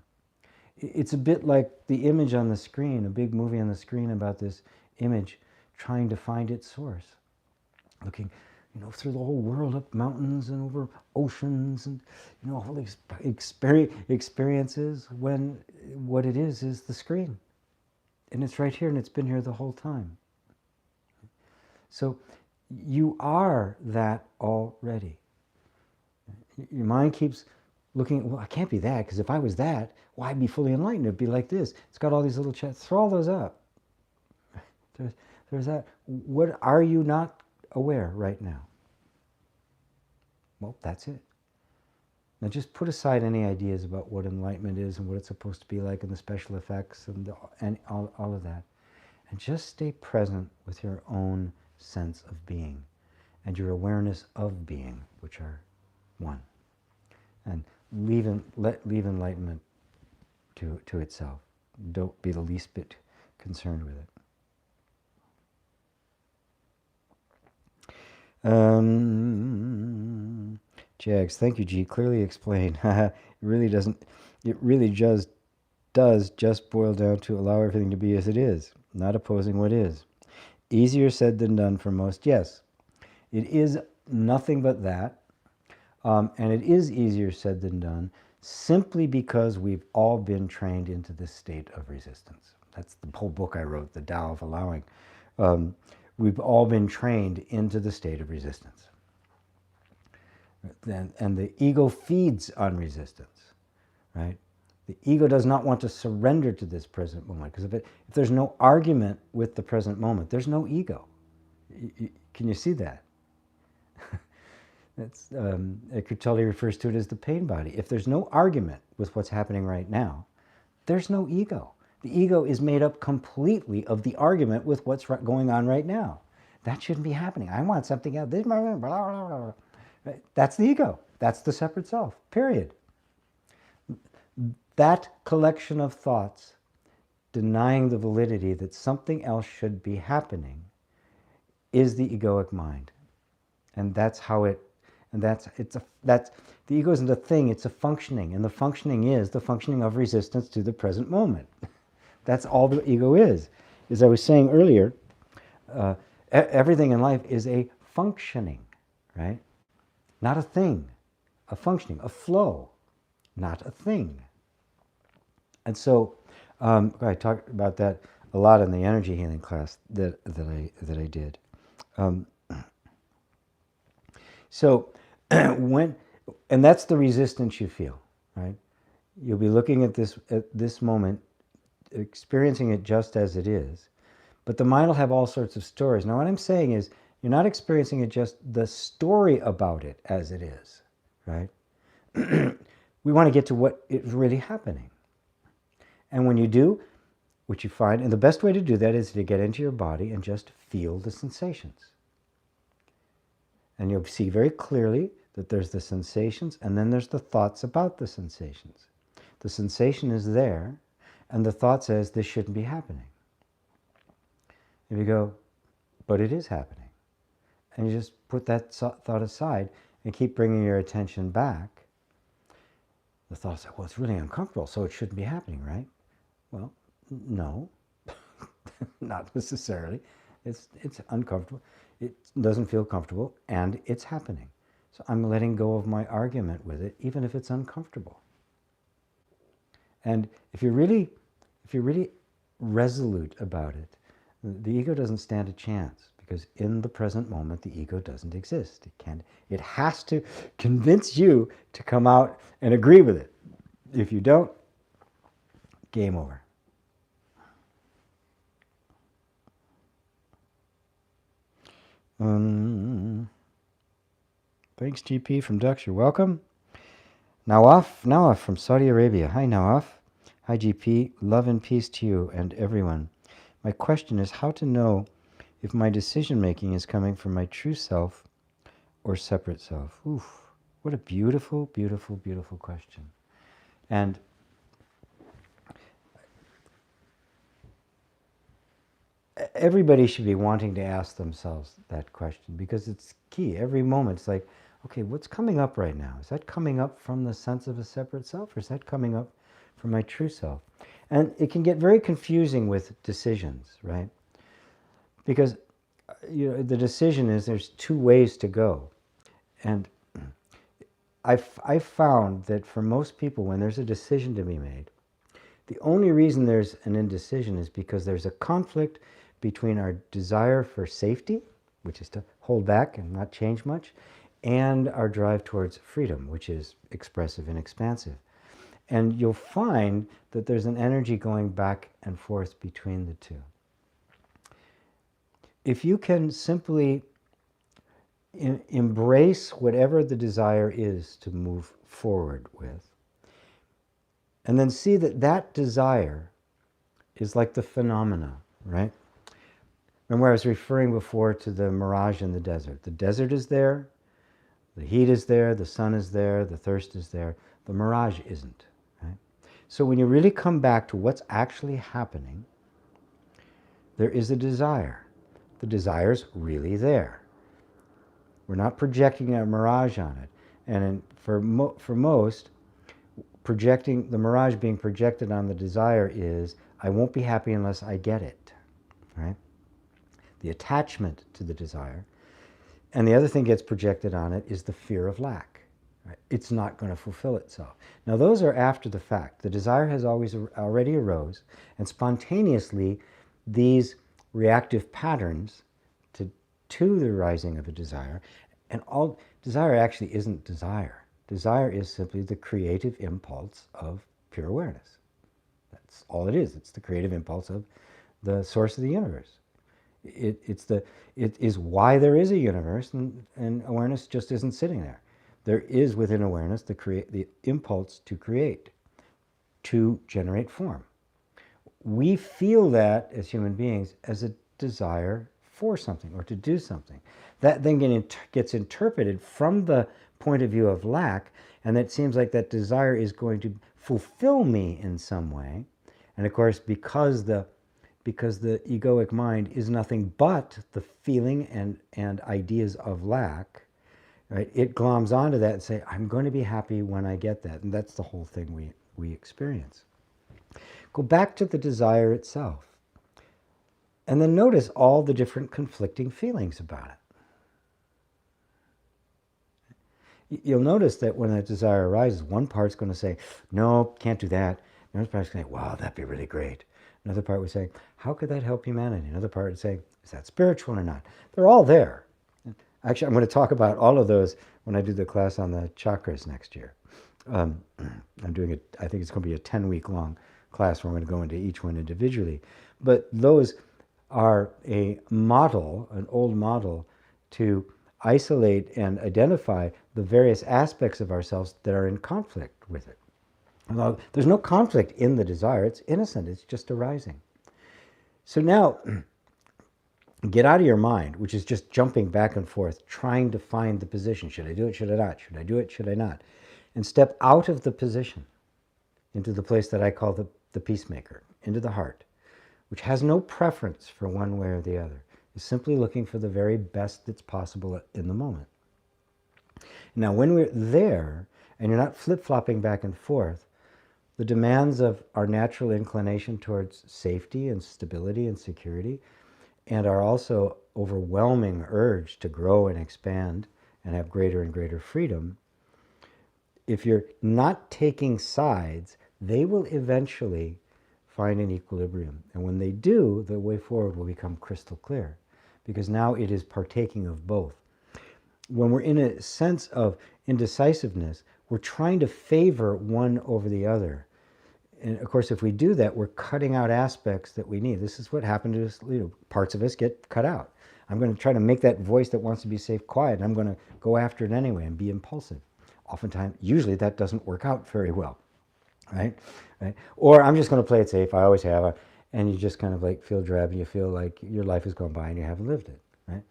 It's a bit like the image on the screen, a big movie on the screen about this image trying to find its source. Looking, through the whole world, up mountains and over oceans and, all these experiences, when what it is the screen. And it's right here and it's been here the whole time. So you are that already. Your mind keeps looking, well, I can't be that, because if I was that, well, I'd be fully enlightened. It'd be like this. It's got all these little chats. Throw all those up. There's that. What are you not aware right now? Well, that's it. Now just put aside any ideas about what enlightenment is and what it's supposed to be like and the special effects and all of that. And just stay present with your own sense of being and your awareness of being, which are one. And leave enlightenment to itself. Don't be the least bit concerned with it. Jags, thank you, G. Clearly explained. It really does just boil down to allow everything to be as it is, not opposing what is. Easier said than done for most, yes. It is nothing but that, and it is easier said than done simply because we've all been trained into this state of resistance. That's the whole book I wrote, The Tao of Allowing. We've all been trained into the state of resistance. And the ego feeds on resistance, right? The ego does not want to surrender to this present moment, because if there's no argument with the present moment, there's no ego. Can you see that? Eckhart Tolle refers to it as the pain body. If there's no argument with what's happening right now, there's no ego. The ego is made up completely of the argument with what's going on right now. That shouldn't be happening. I want something else. That's the ego. That's the separate self, period. That collection of thoughts denying the validity that something else should be happening is the egoic mind. And that's how the ego isn't a thing, it's a functioning. And the functioning is the functioning of resistance to the present moment. That's all the ego is. As I was saying earlier, Everything in life is a functioning, right? Not a thing, a functioning, a flow, not a thing. And so I talked about that a lot in the energy healing class that I did. So when, and that's the resistance you feel, right? You'll be looking at this moment, experiencing it just as it is, but the mind will have all sorts of stories. Now, what I'm saying is, you're not experiencing it just the story about it as it is, right? We want to get to what is really happening. And when you do, what you find, and the best way to do that is to get into your body and just feel the sensations. And you'll see very clearly that there's the sensations, and then there's the thoughts about the sensations. The sensation is there, and the thought says this shouldn't be happening. If you go, but it is happening, and you just put that thought aside and keep bringing your attention back, the thought says, well, it's really uncomfortable, so it shouldn't be happening, right? Well, no, not necessarily. It's uncomfortable. It doesn't feel comfortable, and it's happening. So I'm letting go of my argument with it, even if it's uncomfortable. And if you're really resolute about it, the ego doesn't stand a chance, because in the present moment, the ego doesn't exist. It has to convince you to come out and agree with it. If you don't, game over. Thanks, GP from Dux. You're welcome. Nawaf from Saudi Arabia. Hi, Nawaf. Hi, GP. Love and peace to you and everyone. My question is how to know if my decision-making is coming from my true self or separate self. Oof, what a beautiful, beautiful, beautiful question. And everybody should be wanting to ask themselves that question, because it's key. Every moment it's like, okay, what's coming up right now? Is that coming up from the sense of a separate self, or is that coming up from my true self? And it can get very confusing with decisions, right? Because the decision is there's two ways to go. And I've found that for most people, when there's a decision to be made, the only reason there's an indecision is because there's a conflict between our desire for safety, which is to hold back and not change much, and our drive towards freedom, which is expressive and expansive. And you'll find that there's an energy going back and forth between the two. If you can simply embrace whatever the desire is to move forward with, and then see that that desire is like the phenomena, right? Remember, I was referring before to the mirage in the desert. The desert is there, the heat is there, the sun is there, the thirst is there. The mirage isn't, right? So when you really come back to what's actually happening, there is a desire. The desire's really there. We're not projecting a mirage on it. And for most, projecting the mirage being projected on the desire is, I won't be happy unless I get it, right? The attachment to the desire. And the other thing gets projected on it is the fear of lack. Right? It's not going to fulfill itself. Now those are after the fact. The desire has already arose, and spontaneously these reactive patterns to the rising of a desire, and all desire actually isn't desire. Desire is simply the creative impulse of pure awareness. That's all it is. It's the creative impulse of the source of the universe. It is why there is a universe, and awareness just isn't sitting there. There is within awareness the impulse to create, to generate form. We feel that as human beings as a desire for something or to do something. That then gets interpreted from the point of view of lack, and it seems like that desire is going to fulfill me in some way. And of course, because the egoic mind is nothing but the feeling and ideas of lack, right? It gloms onto that and say, I'm going to be happy when I get that. And that's the whole thing we experience. Go back to the desire itself. And then notice all the different conflicting feelings about it. You'll notice that when that desire arises, one part's going to say, no, can't do that. Another part's going to say, wow, that'd be really great. Another part would say, how could that help humanity? Another part would say, is that spiritual or not? They're all there. Actually, I'm going to talk about all of those when I do the class on the chakras next year. I'm doing it, I think it's going to be a 10-week long class where I'm going to go into each one individually. But those are a model, an old model, to isolate and identify the various aspects of ourselves that are in conflict with it. Well, there's no conflict in the desire. It's innocent. It's just arising. So now, get out of your mind, which is just jumping back and forth, trying to find the position. Should I do it? Should I not? Should I do it? Should I not? And step out of the position into the place that I call the peacemaker, into the heart, which has no preference for one way or the other. It's simply looking for the very best that's possible in the moment. Now, when we're there, and you're not flip-flopping back and forth, the demands of our natural inclination towards safety and stability and security, and our also overwhelming urge to grow and expand and have greater and greater freedom, if you're not taking sides, they will eventually find an equilibrium. And when they do, the way forward will become crystal clear, because now it is partaking of both. When we're in a sense of indecisiveness, we're trying to favor one over the other. And of course, if we do that, we're cutting out aspects that we need. This is what happened to us. Parts of us get cut out. I'm going to try to make that voice that wants to be safe quiet, and I'm going to go after it anyway and be impulsive. Oftentimes, usually that doesn't work out very well, right? Or I'm just going to play it safe. I always have. And you just kind of like feel drab, and you feel like your life has gone by and you haven't lived it, right?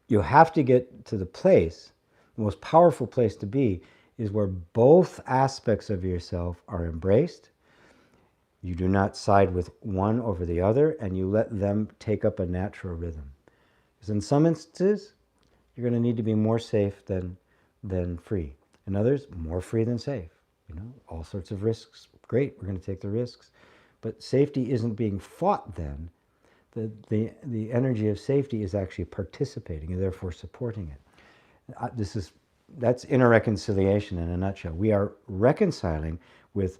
You have to get to the place, the most powerful place to be, is where both aspects of yourself are embraced. You do not side with one over the other, and you let them take up a natural rhythm. Because in some instances, you're going to need to be more safe than free. In others, more free than safe. All sorts of risks. Great, we're going to take the risks. But safety isn't being fought then. The energy of safety is actually participating and therefore supporting it. That's inner reconciliation in a nutshell. We are reconciling with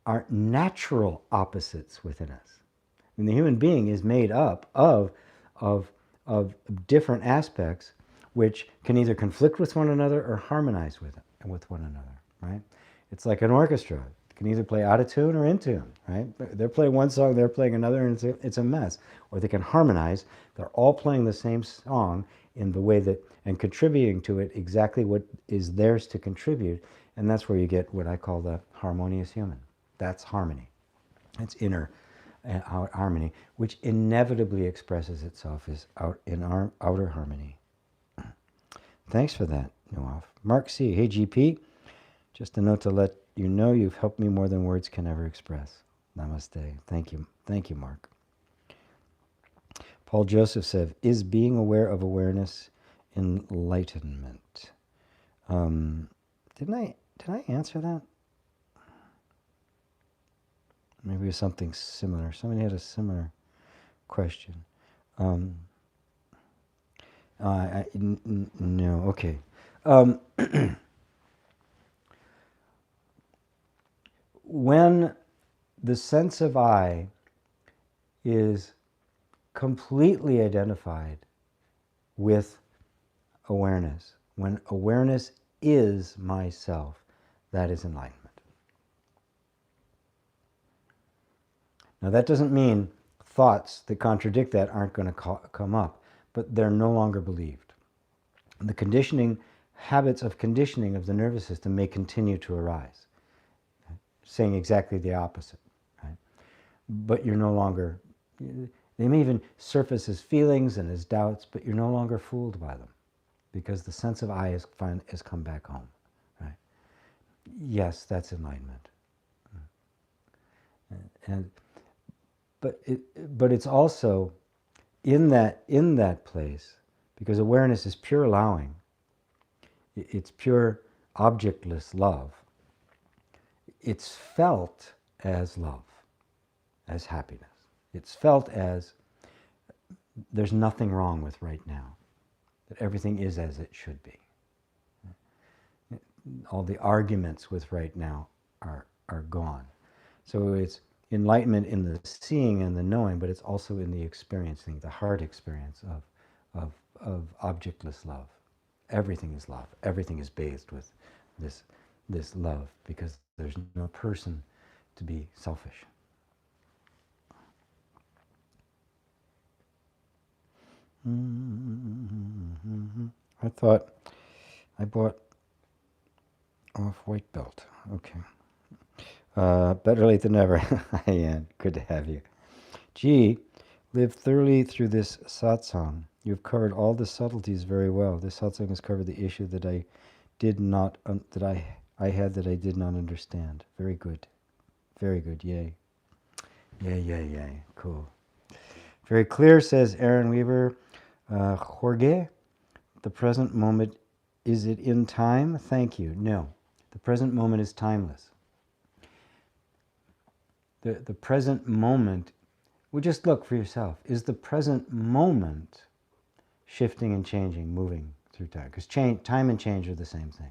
our natural opposites within us. And the human being is made up of different aspects which can either conflict with one another or harmonize with one another, right? It's like an orchestra. It can either play out of tune or in tune, right? They're playing one song, they're playing another, and it's a mess. Or they can harmonize. They're all playing the same song in the way that, and contributing to it exactly what is theirs to contribute. And that's where you get what I call the harmonious human. That's harmony. It's inner harmony, which inevitably expresses itself as in our outer harmony. Thanks for that, Noaf. Mark C. Hey, GP. Just a note to let you know you've helped me more than words can ever express. Namaste. Thank you. Thank you, Mark. Paul Joseph said, is being aware of awareness enlightenment? Did I answer that? Maybe it was something similar. Somebody had a similar question. No, okay. When the sense of I is completely identified with awareness, when awareness is myself, that is enlightenment. Now that doesn't mean thoughts that contradict that aren't going to come up, but they're no longer believed. The conditioning, habits of conditioning of the nervous system may continue to arise, saying exactly the opposite, right? But you're no longer, they may even surface as feelings and as doubts, but you're no longer fooled by them because the sense of I has come back home, right? Yes, that's enlightenment. But it's also in that place, because awareness is pure allowing. It's pure objectless love. It's felt as love, as happiness. It's felt as there's nothing wrong with right now, that everything is as it should be. All the arguments with right now are gone. So it's enlightenment in the seeing and the knowing, but it's also in the experiencing, the heart experience of objectless love. Everything is love. Everything is bathed with this love, because there's no person to be selfish. I thought I bought off-white belt. Okay. Better late than never. Hi, Ann. Good to have you. Gee, live thoroughly through this satsang. You've covered all the subtleties very well. This satsang has covered the issue that I did not I had that I did not understand. Very good. Very good. Yay. Yay, yay, yay. Cool. Very clear, says Aaron Weaver. Jorge, the present moment, is it in time? Thank you. No. The present moment is timeless. The present moment, well, just look for yourself. Is the present moment shifting and changing, moving through time? Because time and change are the same thing.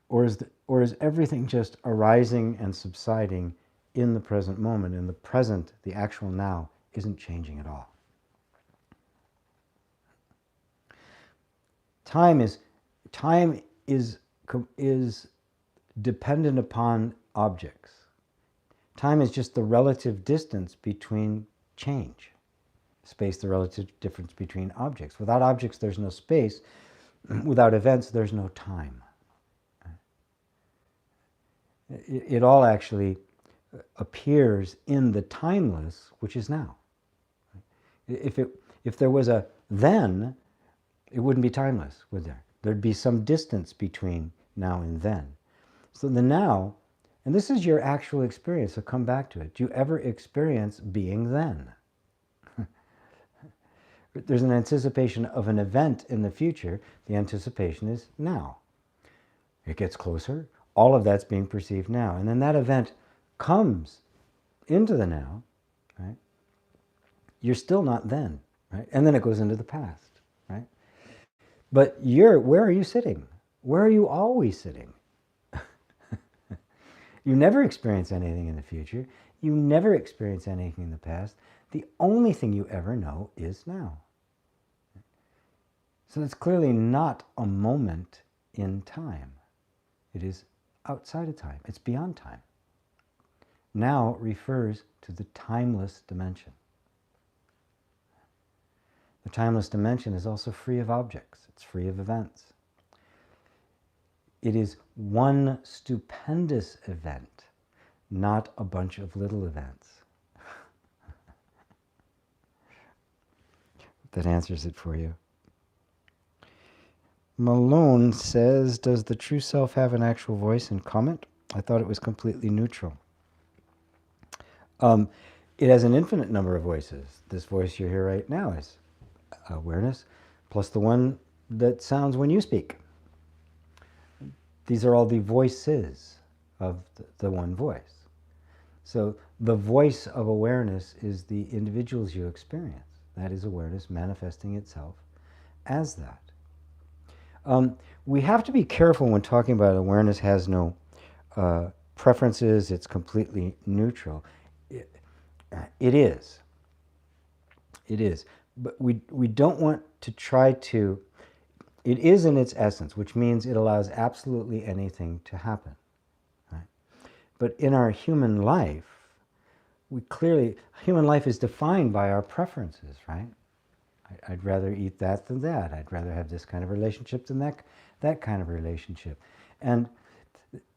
Or is everything just arising and subsiding in the present moment? And the present, the actual now, isn't changing at all. Time is dependent upon objects. Time is just the relative distance between change. Space, the relative difference between objects. Without objects, there's no space. Without events, there's no time. It all actually appears in the timeless, which is now. If there was a then, it wouldn't be timeless, would there? There'd be some distance between now and then. So the now, and this is your actual experience, so come back to it. Do you ever experience being then? There's an anticipation of an event in the future. The anticipation is now. It gets closer. All of that's being perceived now. And then that event comes into the now, right? You're still not then, right? And then it goes into the past, right? But where are you sitting? Where are you always sitting? You never experience anything in the future. You never experience anything in the past. The only thing you ever know is now. So it's clearly not a moment in time. It is outside of time. It's beyond time. Now refers to the timeless dimension. The timeless dimension is also free of objects. It's free of events. It is one stupendous event, not a bunch of little events. That answers it for you. Malone says, does the true self have an actual voice and comment? I thought it was completely neutral. It has an infinite number of voices. This voice you hear right now is awareness, plus the one that sounds when you speak. These are all the voices of the one voice. So the voice of awareness is the individuals you experience. That is awareness manifesting itself as that. We have to be careful when talking about awareness has no preferences, it's completely neutral. It is. But we don't want to try to, it is in its essence, which means it allows absolutely anything to happen. Right? But in our human life, human life is defined by our preferences, right? I'd rather eat that than that. I'd rather have this kind of relationship than that kind of relationship. And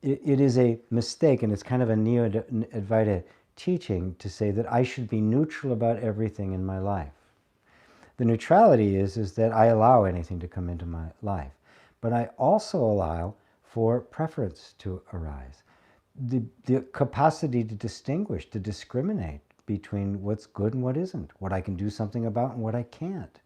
it is a mistake, and it's kind of a Neo-Advaita teaching to say that I should be neutral about everything in my life. The neutrality is that I allow anything to come into my life. But I also allow for preference to arise. The capacity to distinguish, to discriminate between what's good and what isn't, what I can do something about and what I can't.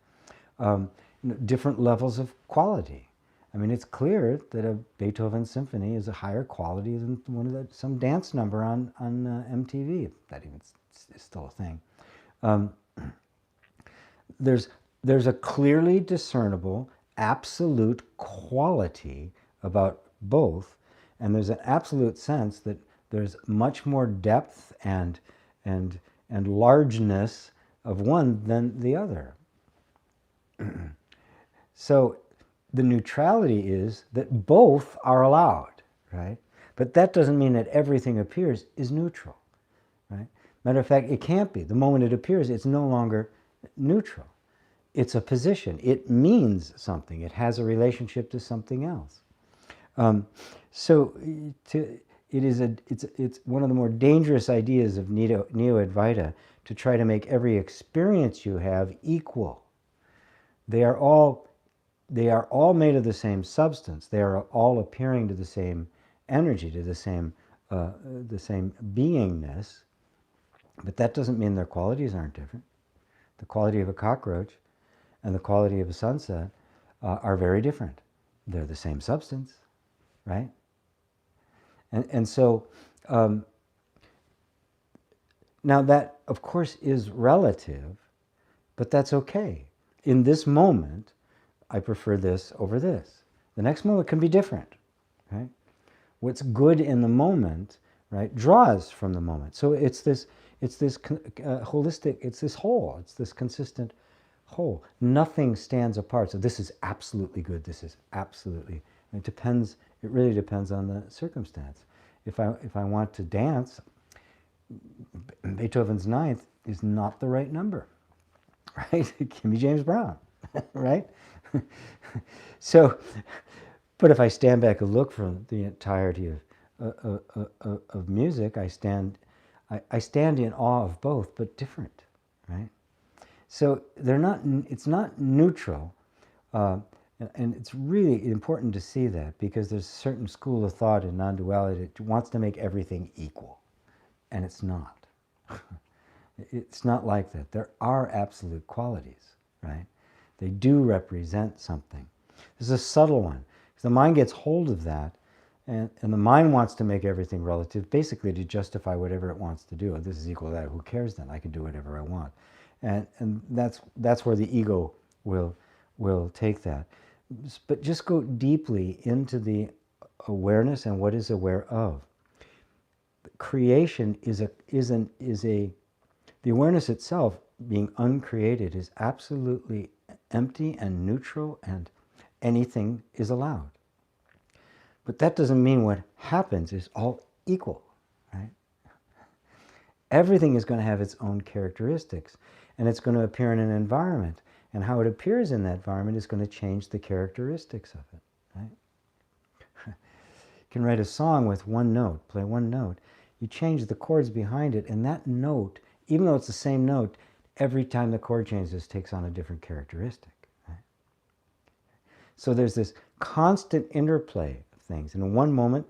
Different levels of quality. I mean, it's clear that a Beethoven symphony is a higher quality than some dance number on MTV, if that even is still a thing. there's there's a clearly discernible absolute quality about both, and there's an absolute sense that there's much more depth and largeness of one than the other. So the neutrality is that both are allowed, right? But that doesn't mean that everything appears is neutral, right? Matter of fact, it can't be. The moment it appears, it's no longer neutral. It's a position. It means something. It has a relationship to something else. So it's one of the more dangerous ideas of Neo-Advaita to try to make every experience you have equal. They are all made of the same substance. They are all appearing to the same energy, to the same beingness. But that doesn't mean their qualities aren't different. The quality of a cockroach and the quality of a sunset are very different. They're the same substance, right? And so now that, of course, is relative, but that's okay. In this moment, I prefer this over this. The next moment can be different, right? What's good in the moment, right, draws from the moment. So it's this holistic, it's this whole, it's this consistent whole. Nothing stands apart. So this is absolutely good. This is absolutely. It depends. It really depends on the circumstance. If I want to dance, Beethoven's Ninth is not the right number, right? It can be James Brown, right? So, but if I stand back and look for the entirety of music, I stand in awe of both, but different, right? So they're not. It's not neutral, and it's really important to see that, because there's a certain school of thought in non-duality that wants to make everything equal, and it's not. It's not like that. There are absolute qualities, right? They do represent something. This is a subtle one. The mind gets hold of that, and the mind wants to make everything relative, basically to justify whatever it wants to do. This is equal to that. Who cares then? I can do whatever I want. And that's where the ego will take that. But just go deeply into the awareness and what is aware of. Creation the awareness itself, being uncreated, is absolutely empty and neutral, and anything is allowed. But that doesn't mean what happens is all equal, right? Everything is going to have its own characteristics, and it's going to appear in an environment, and how it appears in that environment is going to change the characteristics of it, right? You can write a song with one note, play one note. You change the chords behind it, and that note, even though it's the same note, every time the chord changes, takes on a different characteristic, right? So there's this constant interplay of things. And in one moment,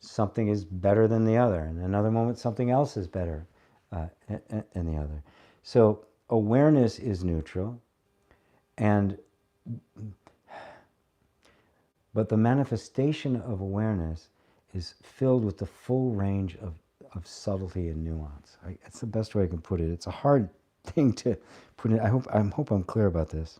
something is better than the other. And in another moment, something else is better than the other. So awareness is neutral, but the manifestation of awareness is filled with the full range of subtlety and nuance. That's the best way I can put it. It's a hard thing to put in. I hope I'm clear about this.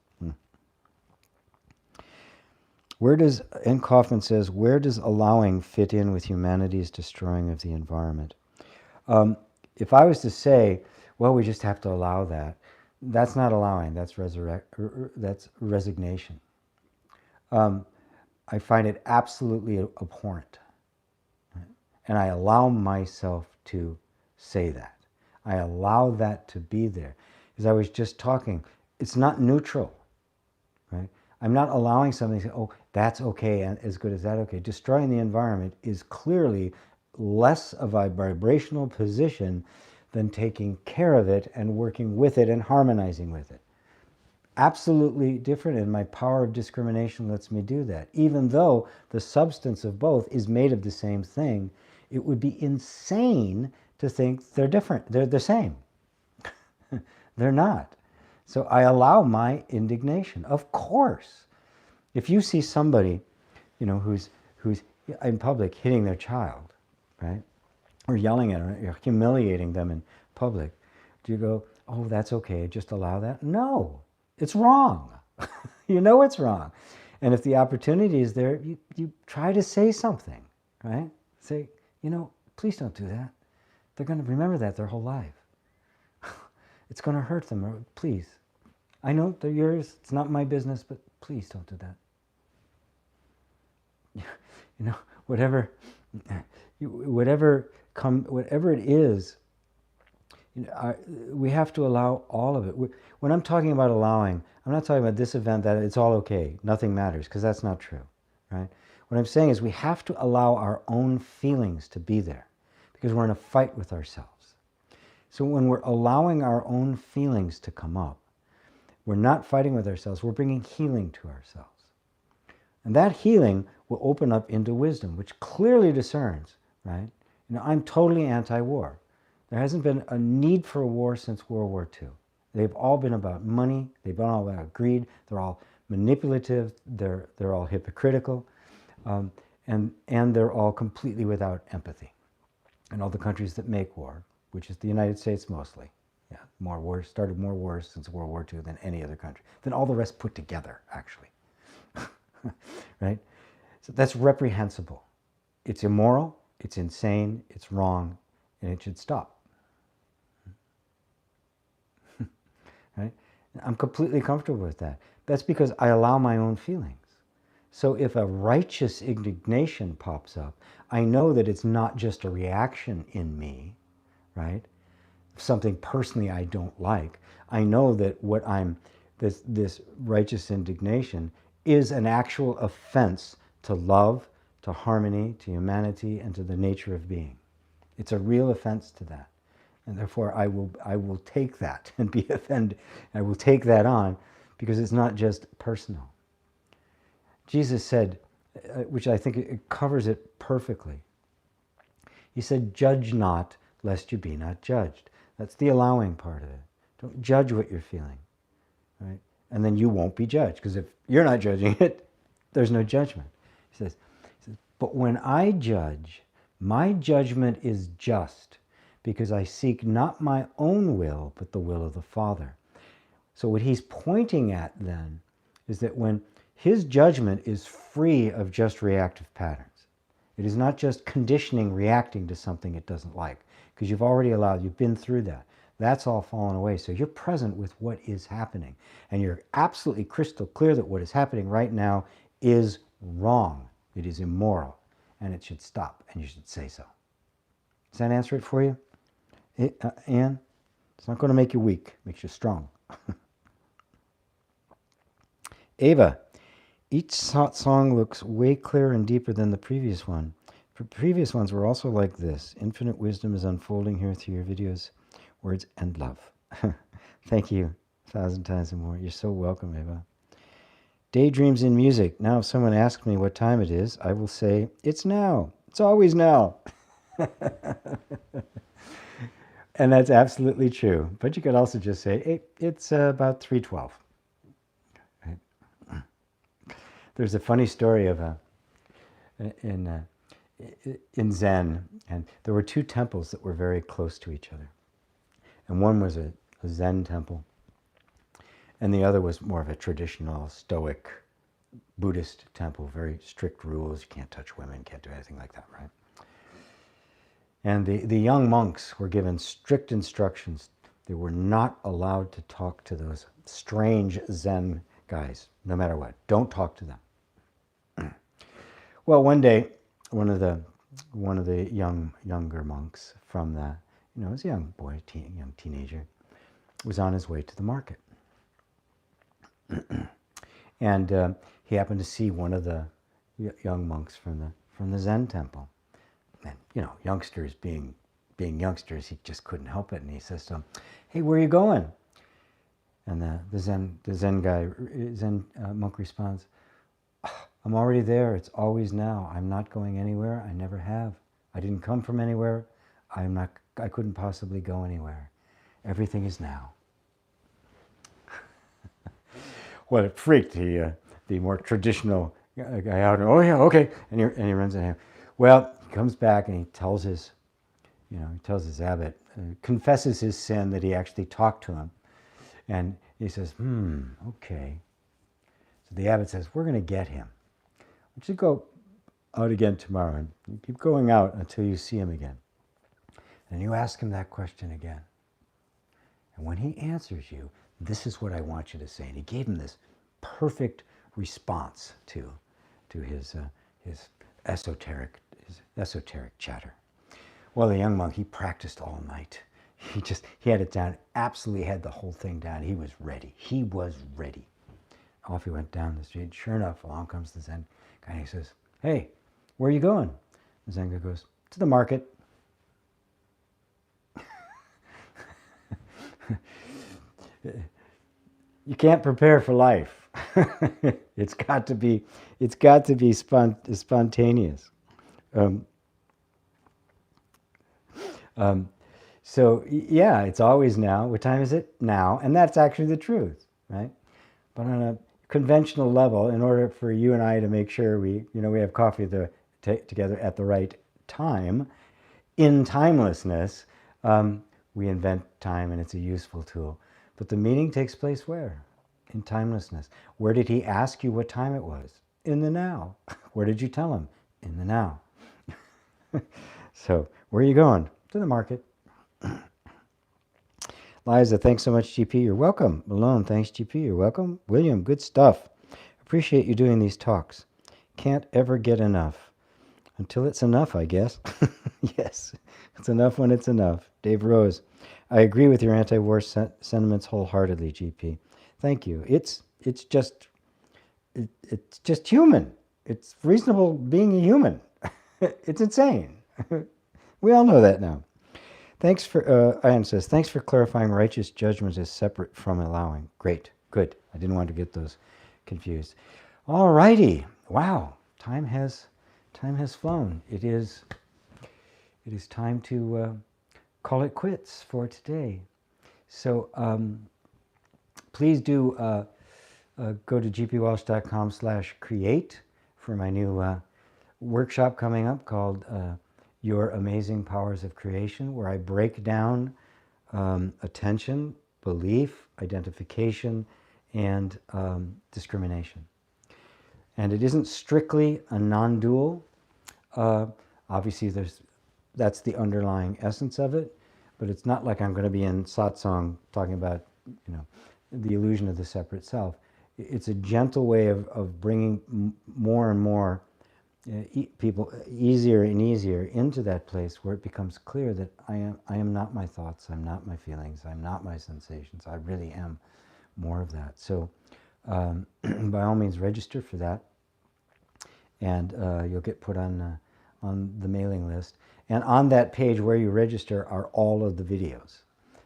N. Kaufman says, where does allowing fit in with humanity's destroying of the environment? If I was to say, well, we just have to allow that, that's not allowing, that's resignation. I find it absolutely abhorrent. And I allow myself to say that. I allow that to be there. As I was just talking, it's not neutral, right? I'm not allowing something to say, oh, that's okay, and as good as that, okay. Destroying the environment is clearly less of a vibrational position than taking care of it and working with it and harmonizing with it. Absolutely different, and my power of discrimination lets me do that. Even though the substance of both is made of the same thing, it would be insane to think they're different. They're the same. They're not. So I allow my indignation. Of course, if you see somebody, who's in public hitting their child, right, or yelling at them, or humiliating them in public, do you go, oh, that's okay, just allow that? No. It's wrong. You know it's wrong. And if the opportunity is there, you try to say something, right? Say, please don't do that. They're going to remember that their whole life. It's going to hurt them. Please. I know they're yours. It's not my business, but please don't do that. Whatever it is, we have to allow all of it. When I'm talking about allowing, I'm not talking about this event that it's all okay, nothing matters, because that's not true, right? What I'm saying is we have to allow our own feelings to be there, because we're in a fight with ourselves. So when we're allowing our own feelings to come up, we're not fighting with ourselves, we're bringing healing to ourselves. And that healing will open up into wisdom, which clearly discerns, right? I'm totally anti-war. There hasn't been a need for a war since World War II. They've all been about money. They've been all about greed. They're all manipulative. They're all hypocritical. And they're all completely without empathy. And all the countries that make war, which is the United States mostly, started more wars since World War II than any other country, than all the rest put together, actually. Right? So that's reprehensible. It's immoral, it's insane, it's wrong, and it should stop. Right? I'm completely comfortable with that. That's because I allow my own feelings. So if a righteous indignation pops up, I know that it's not just a reaction in me, right? Something personally I don't like. I know that this righteous indignation is an actual offense to love, to harmony, to humanity, and to the nature of being. It's a real offense to that. And therefore I will take that and be offended. I will take that on because it's not just personal. Jesus said, which I think it covers it perfectly. He said, "Judge not, lest you be not judged." That's the allowing part of it. Don't judge what you're feeling, right? And then you won't be judged, because if you're not judging it, there's no judgment. He says, "But when I judge, my judgment is just, because I seek not my own will, but the will of the Father." So what he's pointing at then is that when his judgment is free of just reactive patterns, it is not just conditioning, reacting to something it doesn't like, because you've been through that. That's all fallen away. So you're present with what is happening. And you're absolutely crystal clear that what is happening right now is wrong. It is immoral. And it should stop. And you should say so. Does that answer it for you, Anne? It's not going to make you weak. It makes you strong. Ava, each song looks way clearer and deeper than the previous one. The previous ones were also like this. Infinite wisdom is unfolding here through your videos, words, and love. Thank you 1,000 times and more. You're so welcome, Eva. Daydreams in music. Now, if someone asks me what time it is, I will say, it's now. It's always now. And that's absolutely true. But you could also just say, hey, it's about 3:12. Right? There's a funny story of in Zen, and there were two temples that were very close to each other. And one was a Zen temple, and the other was more of a traditional Stoic Buddhist temple, very strict rules. You can't touch women, can't do anything like that, right? And the young monks were given strict instructions. They were not allowed to talk to those strange Zen guys, no matter what. Don't talk to them. Well, one day, one of the younger monks from the, it was a young boy, young teenager, was on his way to the market. And he happened to see one of the young monks from the Zen temple. And, youngsters being youngsters, he just couldn't help it. And he says to him, "Hey, where are you going?" And the Zen monk responds, "I'm already there. It's always now. I'm not going anywhere. I never have. I didn't come from anywhere. I couldn't possibly go anywhere. Everything is now." Well, it freaked the more traditional guy out. "Oh yeah, okay," and he runs in. Well, he comes back and he tells his abbot, confesses his sin that he actually talked to him, and He says, okay. So the abbot says, we're going to get him. We should go out again tomorrow, and you keep going out until you see him again. And you ask him that question again. And when he answers you, this is what I want you to say. And he gave him this perfect response to his esoteric chatter. Well, the young monk, he practiced all night. He had it down, absolutely had the whole thing down. He was ready. He was ready. Off he went down the street. Sure enough, along comes the Zen guy, and he says, hey, where are you going? The Zen guy goes, to the market. You can't prepare for life. It's got to be spontaneous. So yeah, it's always now. What time is it? Now. And that's actually the truth, right? But on a conventional level, in order for you and I to make sure we have coffee together at the right time, in timelessness, we invent time, and it's a useful tool. But the meaning takes place where? In timelessness. Where did he ask you what time it was? In the now. Where did you tell him? In the now. So, where are you going? To the market. Liza, thanks so much, GP. You're welcome. Malone, thanks, GP. You're welcome. William, good stuff. Appreciate you doing these talks. Can't ever get enough. Until it's enough, I guess. Yes, it's enough when it's enough. Dave Rose, I agree with your anti-war sentiments wholeheartedly, GP. Thank you. It's just human. It's reasonable being a human. It's insane. We all know that now. Thanks for, Ian says, thanks for clarifying righteous judgments as separate from allowing. Great, good. I didn't want to get those confused. All righty. Wow, time has flown. It is time to call it quits for today. So please do go to gpwalsh.com/create for my new workshop coming up called Your Amazing Powers of Creation, where I break down attention, belief, identification, and discrimination. And it isn't strictly a non-dual. Obviously, that's the underlying essence of it, but it's not like I'm going to be in Satsang talking about, the illusion of the separate self. It's a gentle way of bringing more and more people easier and easier into that place where it becomes clear that I am not my thoughts, I'm not my feelings, I'm not my sensations. I really am more of that. So by all means, register for that, and you'll get put on the mailing list. And on that page where you register are all of the videos.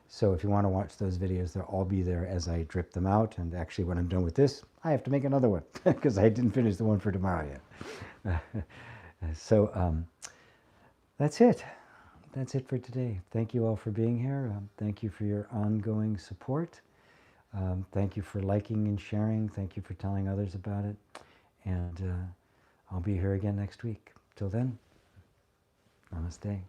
So if you want to watch those videos, they'll all be there as I drip them out. And actually, when I'm done with this, I have to make another one because I didn't finish the one for tomorrow yet. So that's it. That's it for today. Thank you all for being here. Thank you for your ongoing support. Thank you for liking and sharing. Thank you for telling others about it. And I'll be here again next week. Till then, namaste.